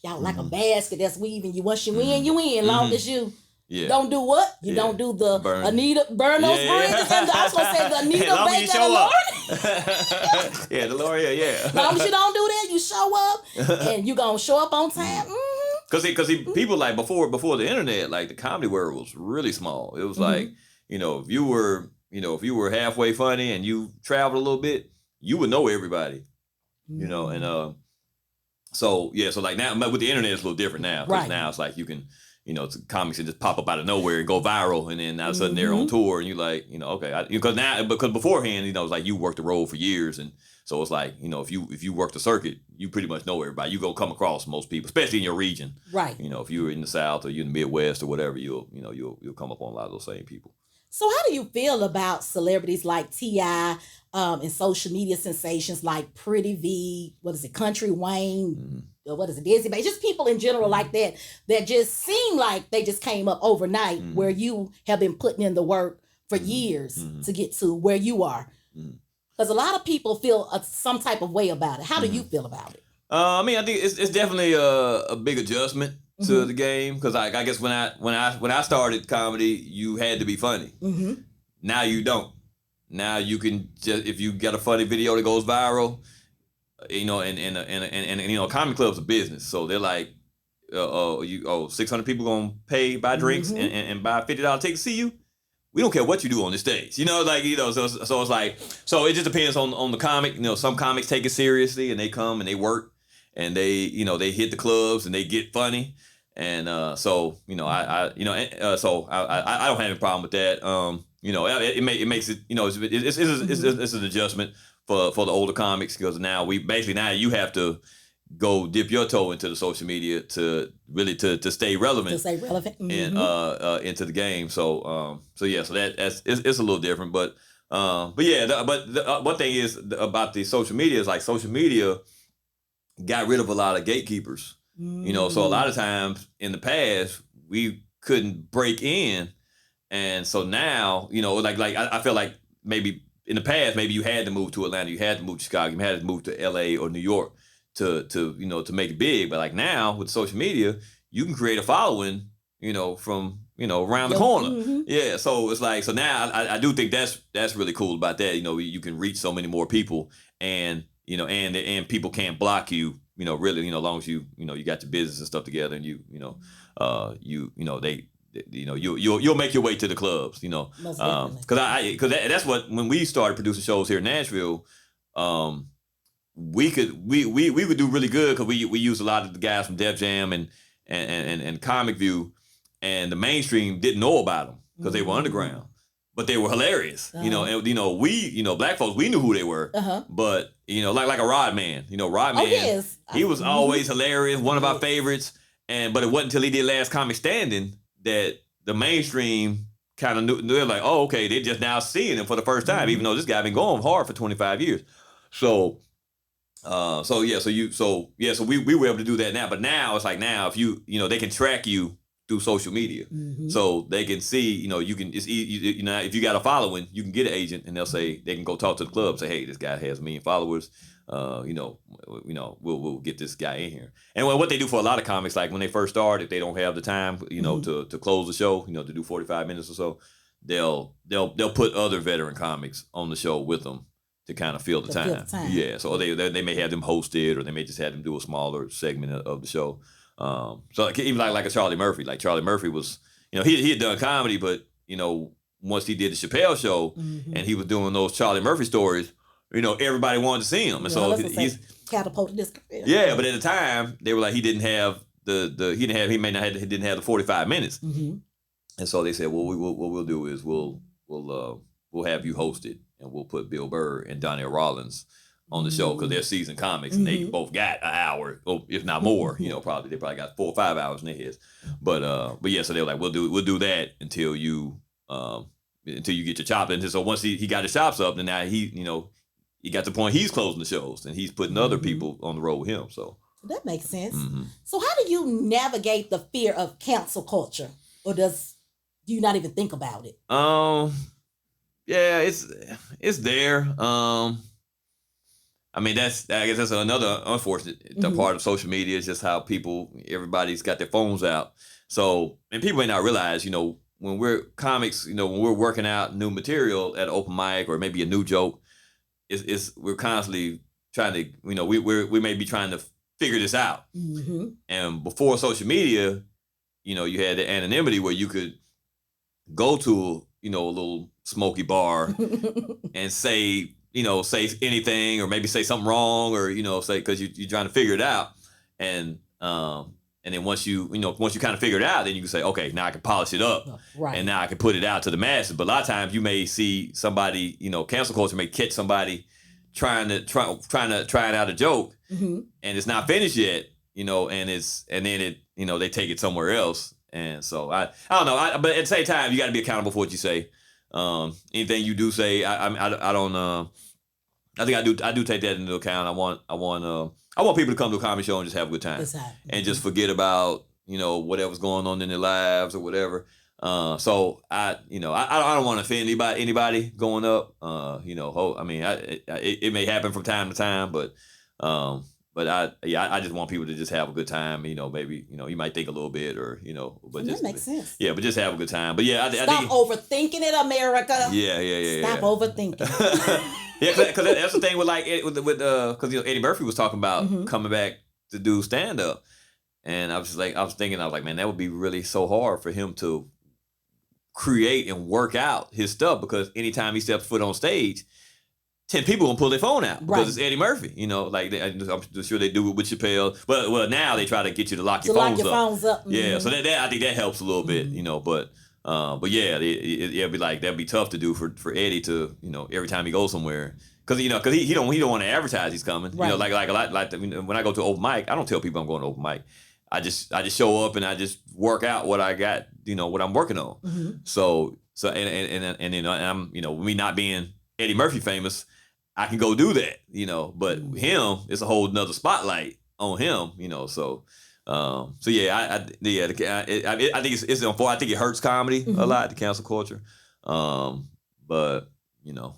y'all like a basket that's weaving. Once you win, you win. Long as you.
Yeah.
Don't do what? You don't do the Anita burn those bridges. And I was gonna say the Anita Baker the Lord.
Yeah, the Lord. Yeah.
As long as you don't do that, you show up, and you gonna show up on time.
Cause people like before the internet, like the comedy world was really small. It was like, if you were halfway funny and you traveled a little bit, you would know everybody. And so like now, but with the internet it's a little different now. Because now it's like you can. Comics that just pop up out of nowhere and go viral, and then all of a sudden they're on tour, and you like, okay, because beforehand, it's like you worked the road for years, and so it's like, if you work the circuit, you pretty much know everybody. You go come across most people, especially in your region,
right?
If you were in the South or you're in the Midwest or whatever, you'll come up on a lot of those same people.
So how do you feel about celebrities like T.I. And social media sensations like Pretty V, Country Wayne, what is it, Dizzy Bay, just people in general like that just seem like they just came up overnight, where you have been putting in the work for years to get to where you are? Because a lot of people feel some type of way about it. How do you feel about it?
I think it's definitely a big adjustment to the game, because I guess when I started comedy, you had to be funny. Now you don't. Now you can just, if you get a funny video that goes viral, and comedy club's a business, so they're like, 600 people gonna buy drinks and buy $50 tickets to see you. We don't care what you do on the stage, so it's like, so it just depends on the comic. Some comics take it seriously and they come and they work and they hit the clubs and they get funny, and so I don't have any problem with that. It makes it, it's an adjustment for the older comics, because now you have to go dip your toe into the social media to really to stay relevant.
To stay relevant.
And into the game. So that's it's a little different, but the one thing is about the social media is like social media got rid of a lot of gatekeepers. So a lot of times in the past we couldn't break in. And so now, I feel like maybe in the past, maybe you had to move to Atlanta, you had to move to Chicago, you had to move to LA or New York to make it big. But like now with social media, you can create a following, from, around the corner. Yeah. So it's like, so now I do think that's really cool about that. You can reach so many more people, and, and people can't block you, really, as long as you got your business and stuff together, and you'll make your way to the clubs, because that's what, when we started producing shows here in Nashville, we would do really good, because we used a lot of the guys from Def Jam and Comic View, and the mainstream didn't know about them because they were underground, but they were hilarious, and we black folks, we knew who they were, but like a Rod Man, Rod Man,
yes.
He was always hilarious, one of our favorites, but it wasn't until he did Last Comic Standing that the mainstream kind of knew, they're like, oh, okay, they're just now seeing him for the first time, even though this guy been going hard for 25 years. So we were able to do that now. But now it's like, now if they can track you through social media, so they can see, you can, it's easy, if you got a following, you can get an agent, and they'll say, they can go talk to the club, say, hey, this guy has 1 million followers. We'll get this guy in here. And what they do for a lot of comics, like when they first start, if they don't have the time, to close the show, to do 45 minutes or so, they'll put other veteran comics on the show with them to kind of fill the time. Yeah. So they may have them hosted, or they may just have them do a smaller segment of the show. So even like a Charlie Murphy, like Charlie Murphy was, he had done comedy, but once he did the Chappelle show and he was doing those Charlie Murphy stories, everybody wanted to see him. And so he's
catapulted this career.
Yeah, but at the time they were like, he didn't have he didn't have the 45 minutes. And so they said, well, what we'll do is we'll have you host it, and we'll put Bill Burr and Donnell Rollins on the show, because they're seasoned comics, and they both got an hour, if not more. They probably got 4 or 5 hours in their heads. But yeah, so they were like, we'll do that until you get your chops. And so once he got his chops up, then now he got to the point he's closing the shows, and he's putting other people on the road with him. So
that makes sense. So how do you navigate the fear of cancel culture, or do you not even think about it?
Yeah, it's there. I guess that's another unfortunate part of social media, is just how everybody's got their phones out. So, and people may not realize, when we're comics, when we're working out new material at an open mic, or maybe a new joke, we're constantly trying to, we may be trying to figure this out. And before social media, you had the anonymity where you could go to, a little smoky bar and say anything, or maybe say something wrong, or, say, cause you're trying to figure it out. And then once you kind of figure it out, then you can say, okay, now I can polish it up. Right. And now I can put it out to the masses. But a lot of times you may see somebody, cancel culture may catch somebody trying out a joke, and it's not finished yet, and then they take it somewhere else. And so I don't know. But at the same time, you got to be accountable for what you say. Anything you do say, I don't. I think I do take that into account. I want people to come to a comedy show and just have a good time, and just forget about whatever's going on in their lives or whatever. So I don't want to offend anybody going up. It may happen from time to time, but I just want people to just have a good time. Maybe you might think a little bit, or but
that makes sense.
Yeah, but just have a good time. But yeah, I
think overthinking it, America.
Yeah.
Stop overthinking.
Yeah, because that's the thing with because Eddie Murphy was talking about coming back to do stand up, and I was thinking, man, that would be really so hard for him to create and work out his stuff, because anytime he steps foot on stage, 10 people gonna pull their phone out because it's Eddie Murphy. I'm sure they do it with Chappelle. Well, now they try to get you to lock your phones up. Yeah, so that I think that helps a little bit. But yeah, it'd be like, that'd be tough to do for Eddie to every time he goes somewhere, because he don't want to advertise he's coming. Right. Like a lot, when I go to open mic, I don't tell people I'm going to open mic. I just show up and I just work out what I got, what I'm working on. So and I'm me not being Eddie Murphy famous, I can go do that, but him, it's a whole nother spotlight on him, so yeah, I think it's unfortunate. I think it hurts comedy a lot, the cancel culture. But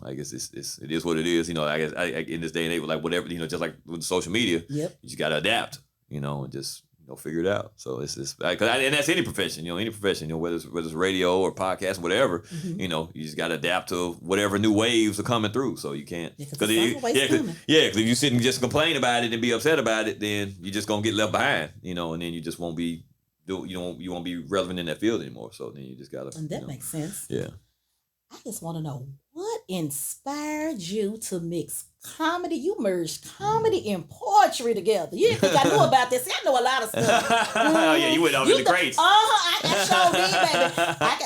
I guess it is what it is. I guess in this day and age, like whatever, just like with social media, you just gotta adapt, and just figure it out. So it's and that's any profession, whether it's radio or podcast, whatever, you just gotta adapt to whatever new waves are coming through. So you can't, because if you sit and just complain about it and be upset about it, then you're just gonna get left behind, and then you just won't be you won't be relevant in that field anymore. So then you just gotta.
And that makes sense.
Yeah.
I just want to know, what inspired you to mix comedy? You merged comedy and poetry together. You didn't think I knew about this. See, I know a lot of stuff.
Yeah, you went over the greats.
I sure did,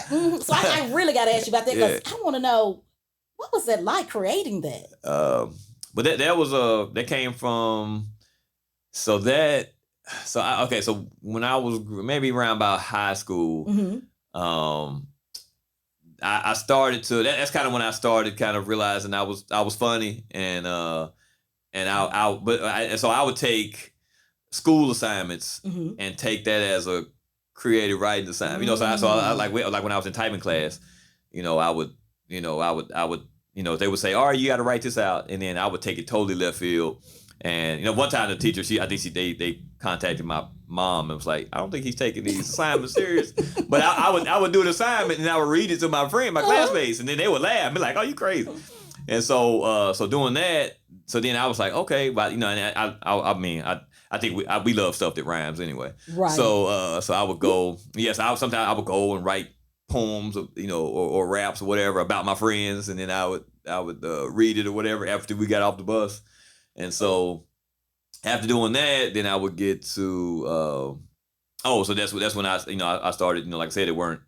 baby. So I really got to ask you about that, because I want to know, what was it like creating that?
But that came from, so when I was maybe around about high school, I started to that's kind of when I started kind of realizing I was funny and so I would take school assignments and take that as a creative writing assignment. You know, so I like when I was in typing class, I would they would say, all right, you got to write this out, and then I would take it totally left field. And one time the teacher, they contacted my mom and was like, I don't think he's taking these assignments serious. But I would do the assignment and I would read it to my classmates, and then they would laugh and be like, oh, you crazy. And so doing that, so then I was like, okay, but and I think we love stuff that rhymes anyway.
Right.
So I would go, sometimes I would go and write poems, or raps or whatever about my friends, and then I would read it or whatever after we got off the bus. And so after doing that, then I would get to so that's when I started, like I said, there weren't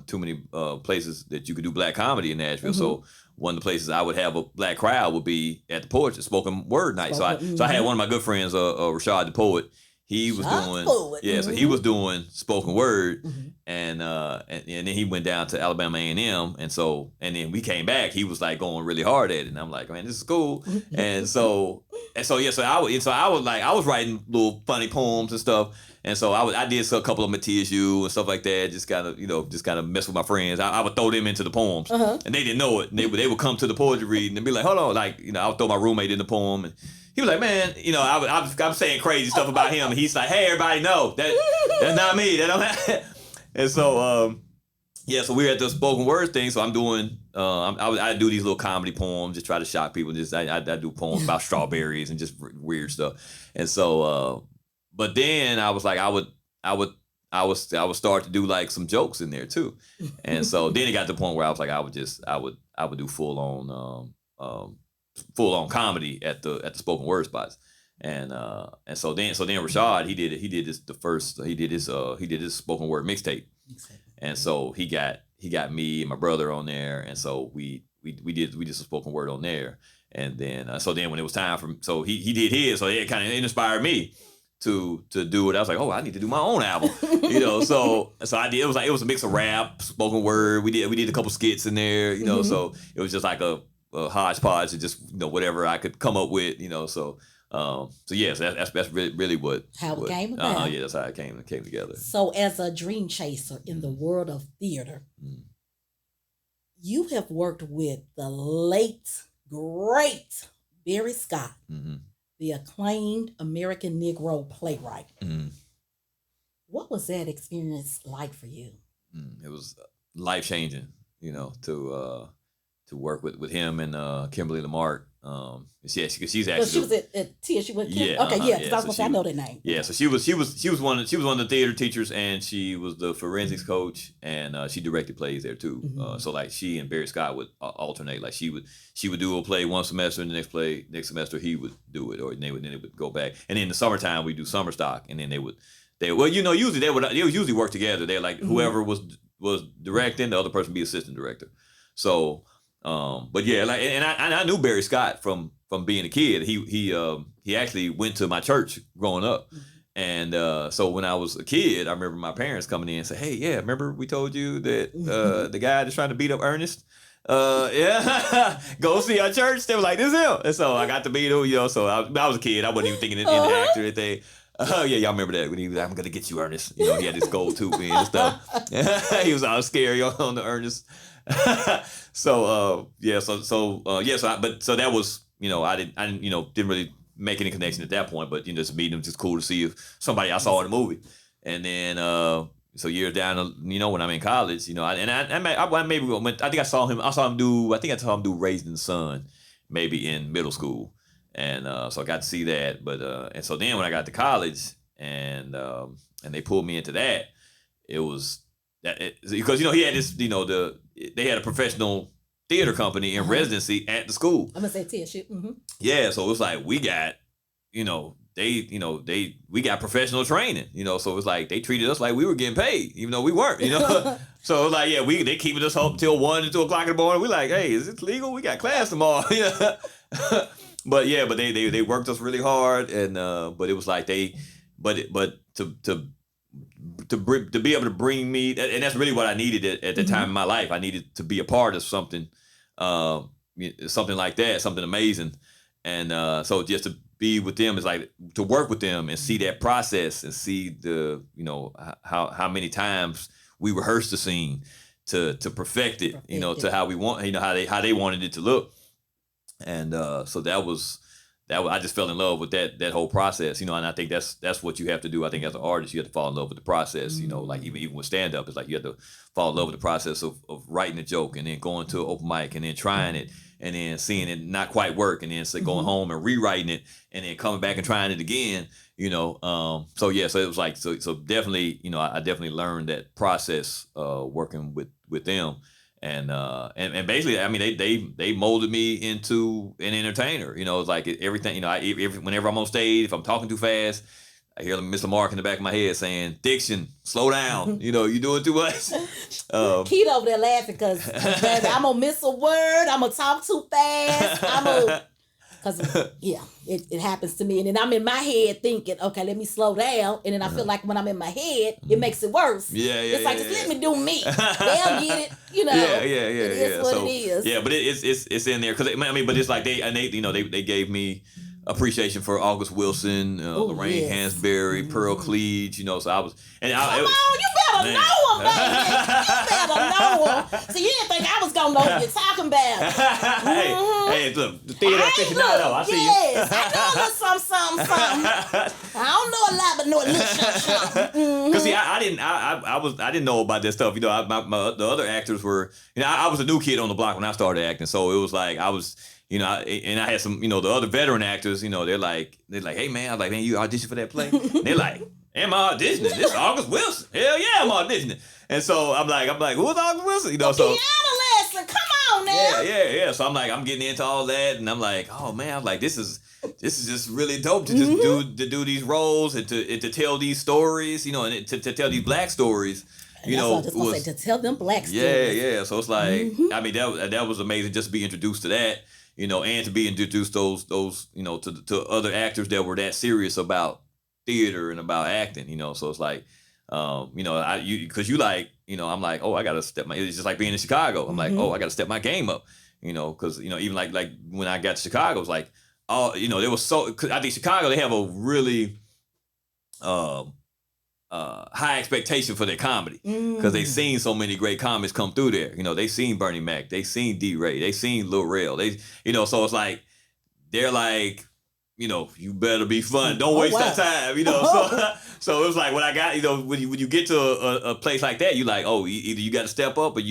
too many places that you could do black comedy in Nashville. So one of the places I would have a black crowd would be at the Poetry spoken word night. So I had one of my good friends, Rashad the Poet. He was doing so he was doing spoken word, and then he went down to Alabama A&M, and then we came back. He was like going really hard at it, and I'm like, man, this is cool. I was writing little funny poems and stuff, and so I did a couple of them at TSU and stuff like that. Just kind of mess with my friends. I would throw them into the poems, and they didn't know it. And they would come to the poetry reading and be like, hold on, I would throw my roommate in the poem, and he was like, man, I'm saying crazy stuff about him. And he's like, hey, everybody know that's not me. That don't happen. And so, so we're at the spoken word thing. So I'm doing, I do these little comedy poems, just try to shock people. I do poems about strawberries and just weird stuff. And so, but then I was like, I would start to do like some jokes in there too. And so then it got to the point where I was like, I would do full on comedy at the spoken word spots, and so then Rashad he did his spoken word mixtape, and so he got me and my brother on there, and so we did some spoken word on there, and then so then when it was time for he did his, so it kind of inspired me to do it. I was like, oh, I need to do my own album, so I did. It was a mix of rap, spoken word. We did a couple skits in there, so it was just like a hodgepodge of just whatever I could come up with, so yes, that's really what
it came about.
That's how it came together.
So as a dream chaser in the world of theater, you have worked with the late great Barry Scott, the acclaimed American Negro playwright. What was that experience like for you?
It was life changing, to work with him and Kimberly Lamarck. She's actually.
She was at TSU with Kim?
Yeah.
Okay, because I was gonna say I know that name.
Yeah, so she was one of the theater teachers, and she was the forensics coach, and she directed plays there too. So like she and Barry Scott would alternate. Like she would do a play one semester, and the next semester he would do it, or then it would go back. And in the summertime we do summer stock, and then usually they would usually work together. They're like whoever was directing, the other person would be assistant director. So. But yeah, like, and I knew Barry Scott from being a kid. He actually went to my church growing up, and so when I was a kid, I remember my parents coming in and say, "Hey, yeah, remember we told you that the guy that's trying to beat up Ernest, go see our church." They were like, "This is him," and so I got to meet him. So I was a kid. I wasn't even thinking in the actor or anything. Oh yeah, y'all remember that when he was, "I'm gonna get you, Ernest." He had this gold tooth in and stuff. He was all scary on the Ernest. So that was, I didn't really make any connection at that point, but just meeting him, just cool to see if somebody I saw in the movie. And then so years down, when I'm in college, I maybe went. I think I saw him do Raised in the Sun, maybe in middle school, and so I got to see that. But and so then when I got to college and they pulled me into that, it was that because he had this they had a professional theater company in residency at the school.
I'm gonna say TSU.
Yeah, so it was like we got, we got professional training, so it was like they treated us like we were getting paid, even though we weren't, So it was like, they keeping us up till 1 and 2 o'clock in the morning. We like, hey, is it legal? We got class tomorrow. But they worked us really hard, and but it was like to to be able to bring me, and that's really what I needed at the time in my life. I needed to be a part of something like that, something amazing. And so just to be with them is like to work with them and see that process and see the, how many times we rehearsed the scene to perfect it, to how we want, how they wanted it to look. And so that was I just fell in love with that whole process, and I think that's what you have to do. I think as an artist, you have to fall in love with the process, like even with stand up, it's like you have to fall in love with the process of writing a joke and then going to an open mic and then trying it and then seeing it not quite work and then going home and rewriting it and then coming back and trying it again, so it was like, so definitely, I definitely learned that process, working with them. And basically, I mean, they molded me into an entertainer. It's like everything. Whenever I'm on stage, if I'm talking too fast, I hear Mr. Mark in the back of my head saying, "Diction, slow down. You doing too much."
Keith over there laughing because I'm gonna miss a word. I'm gonna talk too fast. Because, it happens to me. And then I'm in my head thinking, okay, let me slow down. And then I feel like when I'm in my head, it makes it worse. It's like, just let me do me. They'll get it, It is what it is.
Yeah, but it's in there. Because, but it's like they gave me appreciation for August Wilson, Lorraine Hansberry, Pearl Cleage, so I was...
Come on, you better know him, baby. You better know him. See, you didn't think I was going to know what you're talking about.
Hey, look, the theater aficionado, I see you.
Yes, I know a little something. I don't know a lot, but know a little something.
Because see, I didn't know about that stuff. The other actors were, I was a new kid on the block when I started acting, so it was like I was... and I had some, the other veteran actors, they're like, hey man, I was like, man, you auditioned for that play? They're like, am I auditioning? This is August Wilson. Hell yeah, I'm auditioning. And so I'm like, who's August Wilson? So
piano lesson, come on now.
Yeah. So I'm getting into all that, and I'm like, oh man, I'm like, this is just really dope to just do these roles and to tell these stories, and to tell these black stories.
To tell them black stories.
Yeah. So it's like, I mean, that was amazing just to be introduced to that. And to be introduced those to other actors that were that serious about theater and about acting, So it's like, because I'm like, oh, I gotta step my. It's just like being in Chicago. I'm like, oh, I gotta step my game up, because even like when I got to Chicago, it was like, oh, there was cause I think Chicago, they have a really high expectation for their comedy because they've seen so many great comics come through there. They seen Bernie Mac, they seen D. Ray, they seen Lil Rel. So it's like they're like, you better be fun. Don't waste that time. So it was like when I got, when you get to a place like that, you like, oh, either you got to step up or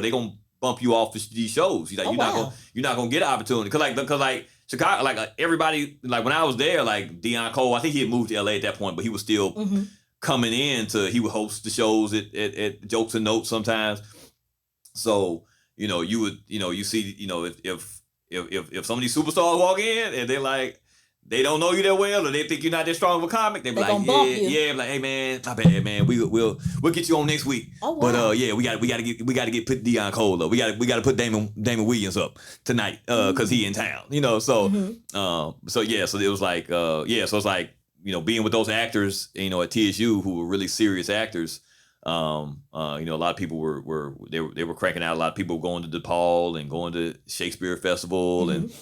they gonna bump you off these shows. You're not gonna get an opportunity because like Chicago, like everybody, like when I was there, like Deion Cole, I think he had moved to LA at that point, but he was still coming in he would host the shows at Jokes and Notes sometimes. So, you would, you see, if some of these superstars walk in and they're like, they don't know you that well or they think you're not that strong of a comic, they be like, I'm like, hey man, my bad, man. We'll get you on next week. Oh, wow. But we gotta get put Deion Cole up. We gotta put Damon Williams up tonight, cause he in town. So so it was like so it's like, being with those actors, at TSU who were really serious actors, a lot of people were cranking out. A lot of people were going to DePaul and going to Shakespeare Festival and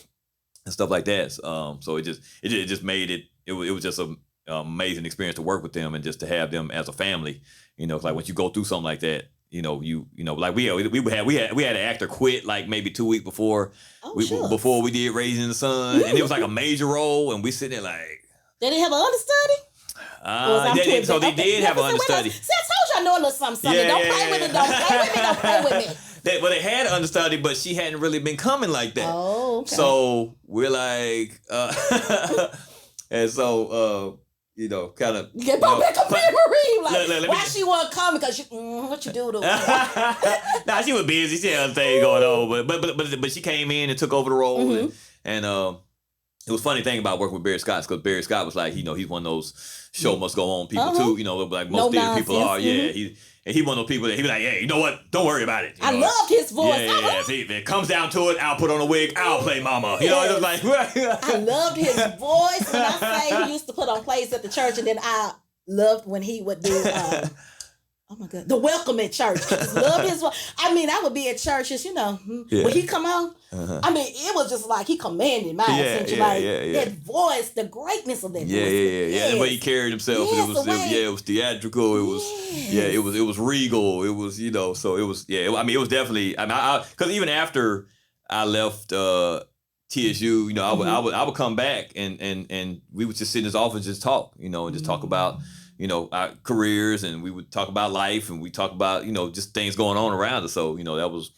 stuff like that. So it just made it was just an amazing experience to work with them and just to have them as a family. Like once you go through something like that, like we had an actor quit like maybe 2 weeks before before we did Raising the Sun, and it was like a major role, and we sitting there like.
They didn't have an understudy?
So they did have an understudy.
See, I told you I know a little something. Don't play with me. Don't play with me.
They had an understudy, but she hadn't really been coming like that.
Oh, okay.
So we're like, and so, kind of.
Get back a memory. Like, why she wasn't coming? Because what you do to her?
Nah, she was busy. She had other things going on. But she came in and took over the role. And it was a funny thing about working with Barry Scott because Barry Scott was like, he's one of those show must go on people too, like most theater people are. Yeah, he one of those people that he be like, yeah, you know what? Don't worry about it.
I loved his voice.
Yeah. If it comes down to it, I'll put on a wig. I'll play mama. It was like.
I loved his voice. When I say he used to put on plays at the church, and then I loved when he would do Oh my God. The welcome at church. I just love his voice. I mean, I would be at churches, when he come on. I mean, it was just like he commanded my attention. That voice, the greatness of that voice.
The way he carried himself. It was theatrical. It was, it was regal. It was, so it was, it was definitely, because even after I left TSU, I would come back and we would just sit in his office and just talk, and just talk about, our careers, and we would talk about life, and we talk about, just things going on around us. So, that was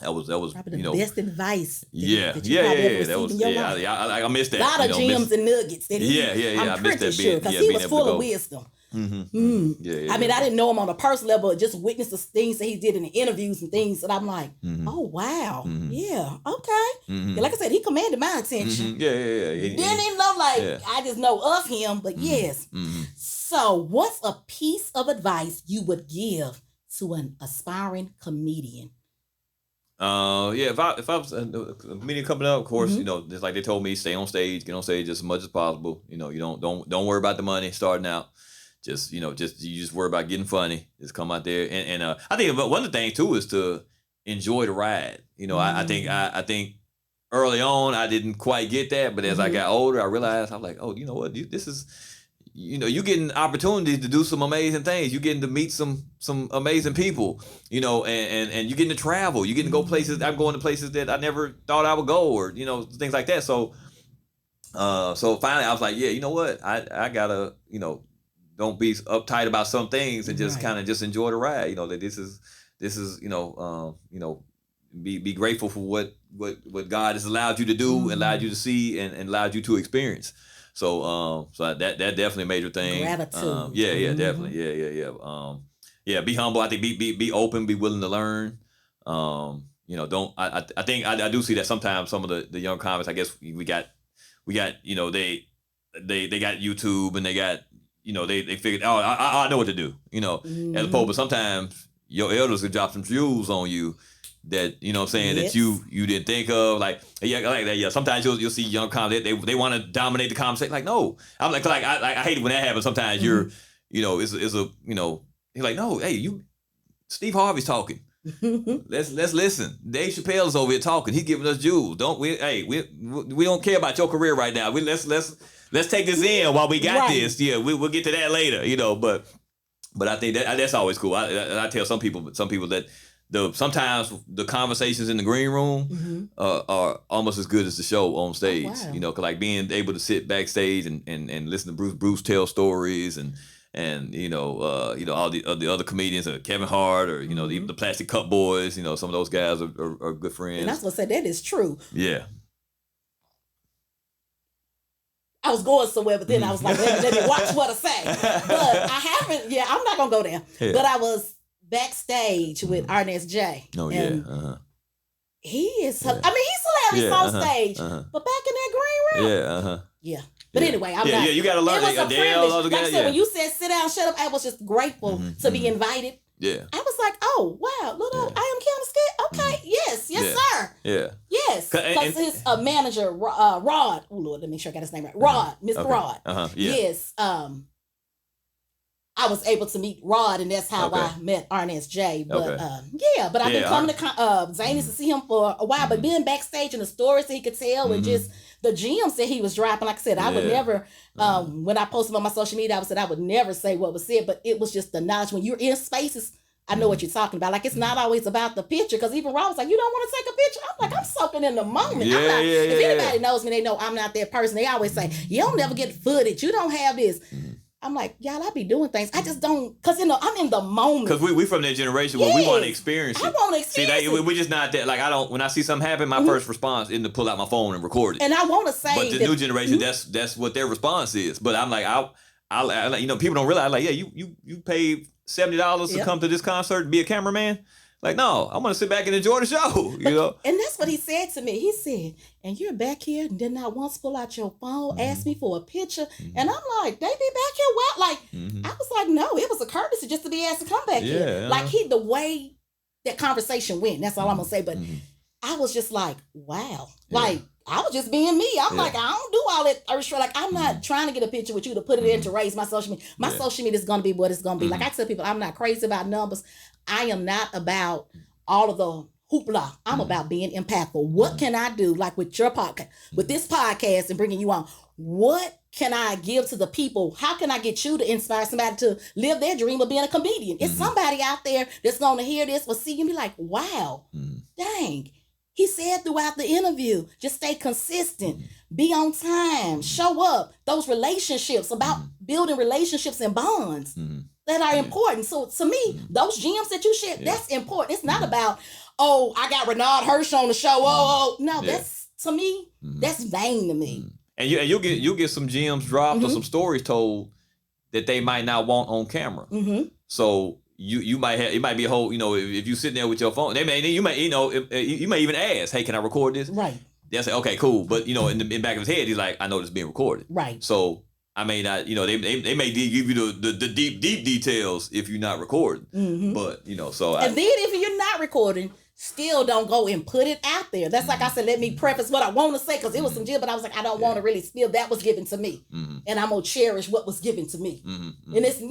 probably the best advice.
That was, I missed that.
A lot of gems and nuggets. That I'm pretty sure, because he was full of wisdom. I mean, I didn't know him on a personal level, just witness the things that he did in the interviews and things, and I'm like, oh wow, okay. Like I said, he commanded my attention. Didn't even know, I just know of him, but yes. So, what's a piece of advice you would give to an aspiring comedian?
If I was a comedian coming up, of course, just like they told me, stay on stage, get on stage just as much as possible. You don't worry about the money starting out. Just you just worry about getting funny. Just come out there, and I think one of the things too is to enjoy the ride. I think early on I didn't quite get that, but as I got older, I realized I'm like, oh, you know what, this is, you getting opportunities to do some amazing things. You getting to meet some amazing people, and you getting to travel. You getting to go places. I'm going to places that I never thought I would go, or things like that. So, finally I was like, you know what, I gotta, don't be uptight about some things, and just kind of just enjoy the ride. That this is be grateful for what God has allowed you to do, and allowed you to see, and allowed you to experience. So that definitely a major thing.
Gratitude.
Definitely. Be humble. I think be open, be willing to learn. Don't. I think I do see that sometimes some of the young comics, I guess we got they got YouTube, and they got they figured, oh, I know what to do. As opposed to sometimes your elders could drop some jewels on you that that you didn't think of, like that. Sometimes you'll see young comics, they want to dominate the conversation. Like, no, I'm like I hate it when that happens. Sometimes you're it's a you're like, no, hey, Steve Harvey's talking. let's listen. Dave Chappelle is over here talking. He's giving us jewels. We don't care about your career right now. Let's take this in while we got this. Yeah, we'll get to that later. But I think that's always cool. I tell some people that sometimes the conversations in the green room are almost as good as the show on stage. Oh, wow. Cause like being able to sit backstage and listen to Bruce tell stories, and all the other comedians, Kevin Hart, or the Plastic Cup Boys. Some of those guys are good friends.
And that's what I said. That is true.
Yeah.
I was going somewhere, but then I was like, let me watch what I say. But I haven't. Yeah, I'm not gonna go there. Yeah. But I was backstage with Arnez J.
Oh,
and he is. I mean, he's hilarious on stage, but back in that green room. Yeah. But anyway, I'm not.
You gotta learn.
It was a privilege. Like I said, when you said sit down, shut up, I was just grateful to be invited.
Yeah.
I was like, oh wow, look, I am kind of scared. Okay, yes, sir.
Yeah.
Yes, because his manager, Rod. Oh Lord, let me make sure I got his name right. Rod, Mr. Rod.
Yeah.
Yes. I was able to meet Rod, and that's how I met Arnez J. But but I've been coming to Zanies to see him for a while. But being backstage and the stories that he could tell, and just the gems that he was dropping, like I said, I would never. When I posted on my social media, I would never say what was said, but it was just the knowledge. When you're in spaces, I know what you're talking about. Like, it's not always about the picture, because even Rod was like, you don't want to take a picture? I'm like, I'm soaking in the moment. If anybody knows me, they know I'm not that person. They always say, you don't never get footage. You don't have this. I'm like, y'all, I be doing things. I just don't, because I'm in the moment.
Because we from that generation where we want to experience it.
I want to experience it.
We're just not that. Like, when I see something happen, my first response is to pull out my phone and record it.
And I want to say,
but the new generation, that's what their response is. But I'm like, I people don't realize, like, you paid $70 to come to this concert and be a cameraman. Like, no, I want to sit back and enjoy the show,
And that's what he said to me. He said, and you're back here and did not once pull out your phone, ask me for a picture. And I'm like, they be back here? What? Like, I was like, no, it was a courtesy just to be asked to come back here. Like, the way that conversation went, that's all I'm going to say. But I was just like, wow. Like, I was just being me. I'm like, I don't do all that extra. Like, I'm not trying to get a picture with you to put it in to raise my social media. My social media is going to be what it's going to be. Like I tell people, I'm not crazy about numbers. I am not about all of the hoopla. I'm about being impactful. What can I do? Like with your podcast, with this podcast and bringing you on, what can I give to the people? How can I get you to inspire somebody to live their dream of being a comedian? It's somebody out there that's going to hear this or see you and be like, wow, dang. He said throughout the interview, just stay consistent, be on time, show up. Those relationships, about building relationships and bonds that are important. So to me, those gems that you share, that's important. It's not about, oh, I got Renard Hirsch on the show. Oh, no, that's, to me, that's vain to me.
And you'll get some gems dropped or some stories told that they might not want on camera. So you might have, it might be a whole, if you sitting there with your phone, you might even ask, hey, can I record this?
Right.
They'll say, okay, cool. But in the back of his head, he's like, I know this is being recorded.
Right.
So I may not, they may give you the deep details if you're not recording. But so
and then if you're not recording, still don't go and put it out there. That's like I said, let me preface what I want to say, because it was some gym, but I was like, I don't want to really spill. That was given to me. And I'm going to cherish what was given to me. And it's,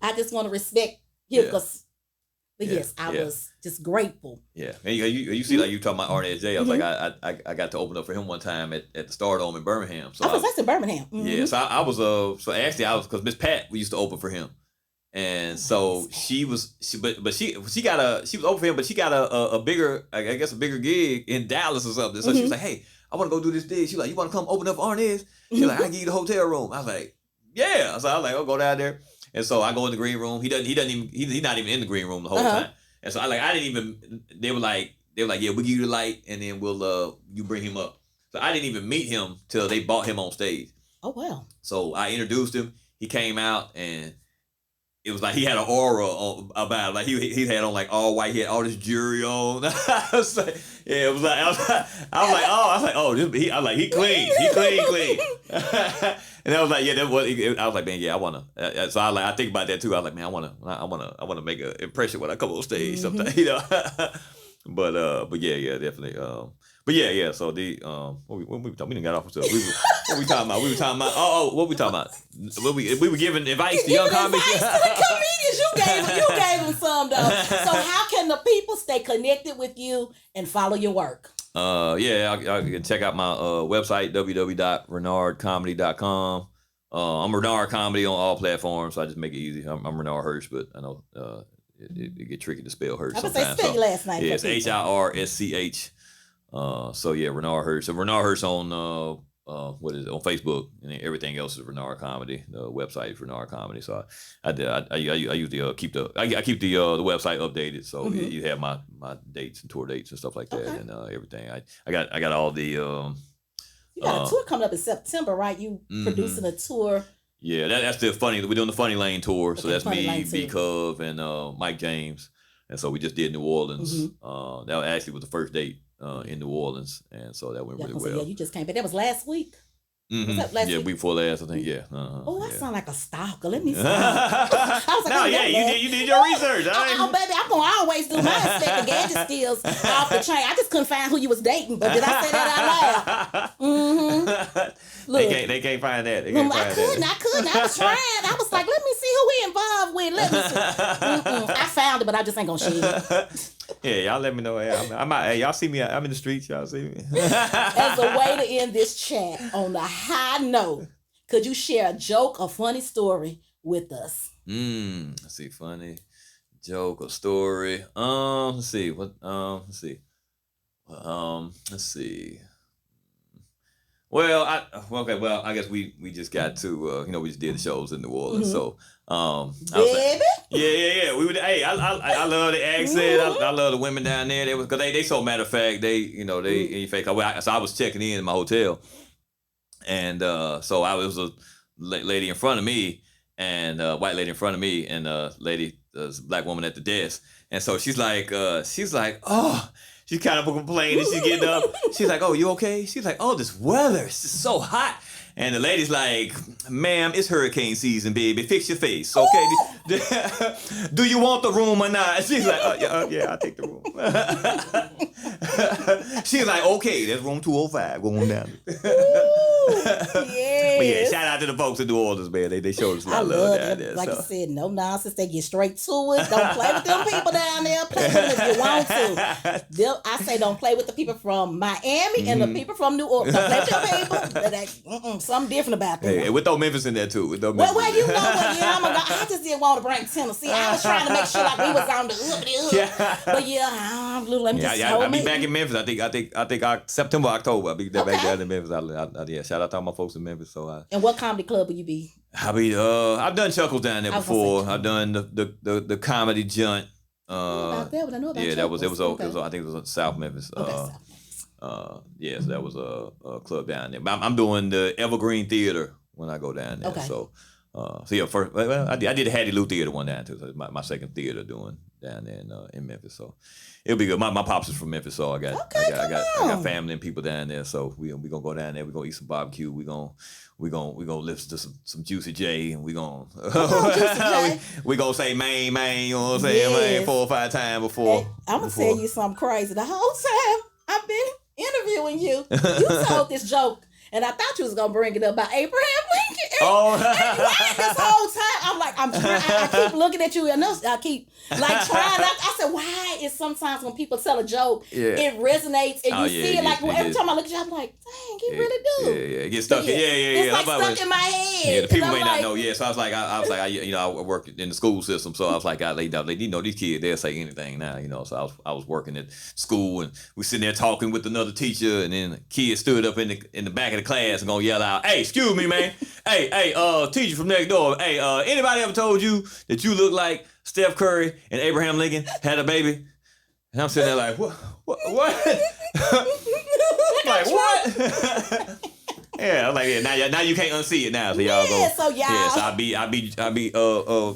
I just want to respect him because, yes, I was just grateful.
Yeah. And you see, like you talking about Arnez J, I was like, I got to open up for him one time at the Stardome in Birmingham. So
that's in Birmingham.
Yeah. So I was, because Miss Pat, we used to open for him. And so she was open for him, but she got a bigger, I guess a bigger gig in Dallas or something. So she was like, hey, I want to go do this gig. She was like, you want to come open up for Arnez? She's like, I give you the hotel room. I was like, yeah. So I was like, I'll go down there. And so I go in the green room. He's not even in the green room the whole time. And so they were like, yeah, we'll give you the light and then we'll you bring him up. So I didn't even meet him till they brought him on stage.
Oh wow. So
I introduced him. He came out and it was like he had an aura about it. Like he had on like all white. He had all this jewelry on. I was like, yeah, it was like I was like, he clean. And I was like, yeah, that was. I was like, man, yeah, I wanna. So I think about that too. I was like, man, I wanna make an impression when I come on stage sometimes, But yeah, definitely. But yeah. So the what we talking? We didn't got off of stuff. What we talking about? We were talking about. What we talking about? We were giving advice to young comics.
Advice to the comedians. You gave them some though. So how can the people stay connected with you and follow your work?
I can check out my website www.renardcomedy.com. I'm Renard Comedy on all platforms, so I just make it easy. I'm Renard Hirsch, but I know it get tricky to spell Hirsch sometimes.
I would say spell your last name.
Yeah, it's HIRSCH. So yeah, Renard Hirsch. So Renard Hirsch on what is it, on Facebook, and everything else is Renard Comedy. The website is Renard Comedy. So I usually keep the website updated, so you have my dates and tour dates and stuff like that, and everything. I got all the.
You got a tour coming up in September, right? You producing a tour.
Yeah, that's the funny. We're doing the Funny Lane tour, so that's me, B Cove, and Mike James, and so we just did New Orleans. That actually was the first date. In New Orleans, and so that went really well.
Yeah, you just came back. That was last week. Was that last week?
Week before last, I think. Yeah.
I sound like a stalker. Let me. I was like,
you did your research.
Oh, baby, I'm gonna always do my Inspector Gadget skills off the chain. I just couldn't find who you was dating, but did I say that out loud? Look,
they can't find that.
I couldn't. I was trying. I was like, let me see who we involved with. Let me see. I found it, but I just ain't gonna share it.
Yeah, y'all let me know. Hey, y'all see me. I'm in the streets. Y'all see me.
As a way to end this chat on a high note, could you share a joke or funny story with us?
Let's see, funny joke or story. Let's see. Well, I guess we just got to we just did the shows in New Orleans, so
baby.
Yeah. We would. Hey, I love the accent. I love the women down there. They was because they so matter of fact. They fake. So I was checking in my hotel, and so I was a lady in front of me, and white lady in front of me, and lady, black woman at the desk, and so she's like, oh. She's kind of complaining. She's getting up. She's like, "Oh, you okay?" She's like, "Oh, this weather, it's just so hot." And the lady's like, "Ma'am, it's hurricane season, baby. Fix your face, okay? Do you want the room or not?" She's like, "Yeah, I'll take the room." She's like, "Okay, that's room 205. Go on down."
Yes.
But yeah, shout out to the folks in New Orleans, man. They showed us a lot of love down there.
Like you said, no nonsense. They get straight to it. Don't play with them people down there. Play with them if you want to. I say don't play with the people from Miami and the people from New Orleans. Don't play with your people. Something different about them.
Hey, with those Memphis in there too.
Well, you know what? Yeah, I just didn't want to bring Tennessee. I was trying to make sure like we was on the up.
Yeah.
But let me just
I'll be back in Memphis. I think September, October. I'll be back there in Memphis. Yeah, shout out to all my folks in Memphis. So
and what comedy club will you be?
I've done Chuckles down there before. I've done the comedy joint.
About that, but I know about
yeah,
Chuckles.
it was I think it was in South Memphis.
Okay,
Yes, that was a club down there. But I'm doing the Evergreen Theater when I go down there.
Okay.
So yeah, first I did the Hattie Lou Theater one down too. So it's my second theater doing down there in Memphis. So it'll be good. My pops is from Memphis, so I got family and people down there. So we gonna go down there. We gonna eat some barbecue. We gonna listen to some Juicy J, and we gonna we gonna say man, you know what I'm saying, man, 4 or 5 times before.
Hey, I'm gonna tell you something crazy. The whole time I've been interviewing you, you told this joke. And I thought you was gonna bring it up about Abraham Lincoln. And this whole time, I'm like, I'm trying. I keep looking at you, and I keep like trying. I said, why is sometimes when people tell a joke, it resonates, and you see it like every time I look at you, I'm like, dang, he really do.
Yeah, it gets stuck. Yeah.
It's like stuck in my head.
Yeah, the people may not know. Yeah, so I was like, I work in the school system, so I was like, these kids, they'll say anything now, So I was working at school, and we sitting there talking with another teacher, and then the kid stood up in the back of the class and gonna yell out, "Hey, excuse me, man. Hey, teacher from next door. Hey, anybody ever told you that you look like Steph Curry and Abraham Lincoln had a baby?" And I'm sitting there like, what? Like, what? Yeah, I'm like, now you can't unsee it now. So y'all go.
So y'all.
Yeah, so I be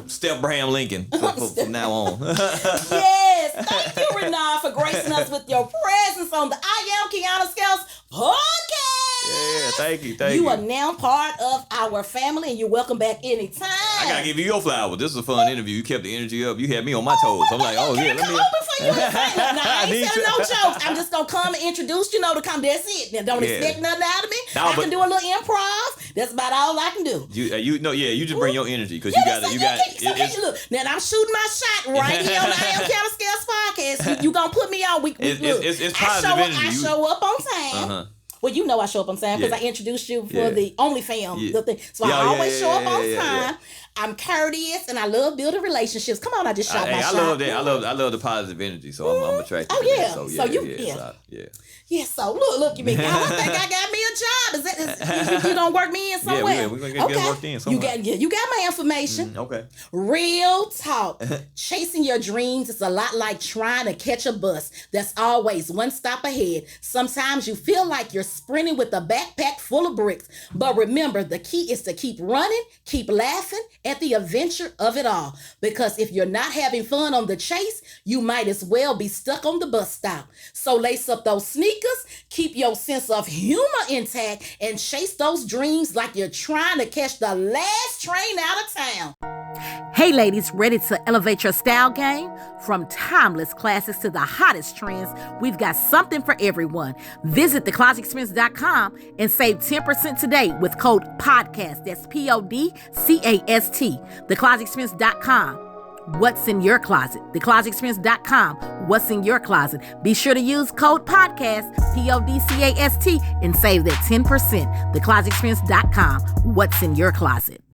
Steph Abraham Lincoln from now on.
Yes, thank you, Renard, for gracing us with your presence on the I Am Kiana Scales podcast.
Yeah, thank you.
You are now part of our family, and you're welcome back anytime.
I gotta give you your flowers. This is a fun interview. You kept the energy up. You had me on my toes. I'm like, let me.
I ain't telling no jokes. I'm just gonna come and introduce, to come. That's it. Now, don't expect nothing out of me. I can do a little improv. That's about all I can do.
You just bring your energy because you got.
Look, now I'm shooting my shot right here on the I Am Kiana Scales podcast. You gonna put me on?
It's positive energy.
I show up on time. Well, I show up on time because I introduced you for the OnlyFans. The thing. So I always show up on time. Yeah. I'm courteous and I love building relationships. Come on, I just shot my shot.
I love that. I love the positive energy. So I'm attracted.
Oh yeah.
So look, you mean I think I got me a job. Is that you gonna work me in somewhere? Yeah, we're gonna get worked in somewhere.
You got my information.
Okay.
Real talk. Chasing your dreams is a lot like trying to catch a bus that's always one stop ahead. Sometimes you feel like you're sprinting with a backpack full of bricks. But remember, the key is to keep running, keep laughing at the adventure of it all. Because if you're not having fun on the chase, you might as well be stuck on the bus stop. So lace up those sneakers, keep your sense of humor intact, and chase those dreams like you're trying to catch the last train out of town. Hey ladies, ready to elevate your style game? From timeless classics to the hottest trends, we've got something for everyone. Visit theclosetexperience.com and save 10% today with code PODCAST. That's PODCAST. Theclosetexperience.com. What's in your closet? Theclosetexperience.com. What's in your closet? Be sure to use code PODCAST, PODCAST, and save that 10%. Theclosetexperience.com. What's in your closet?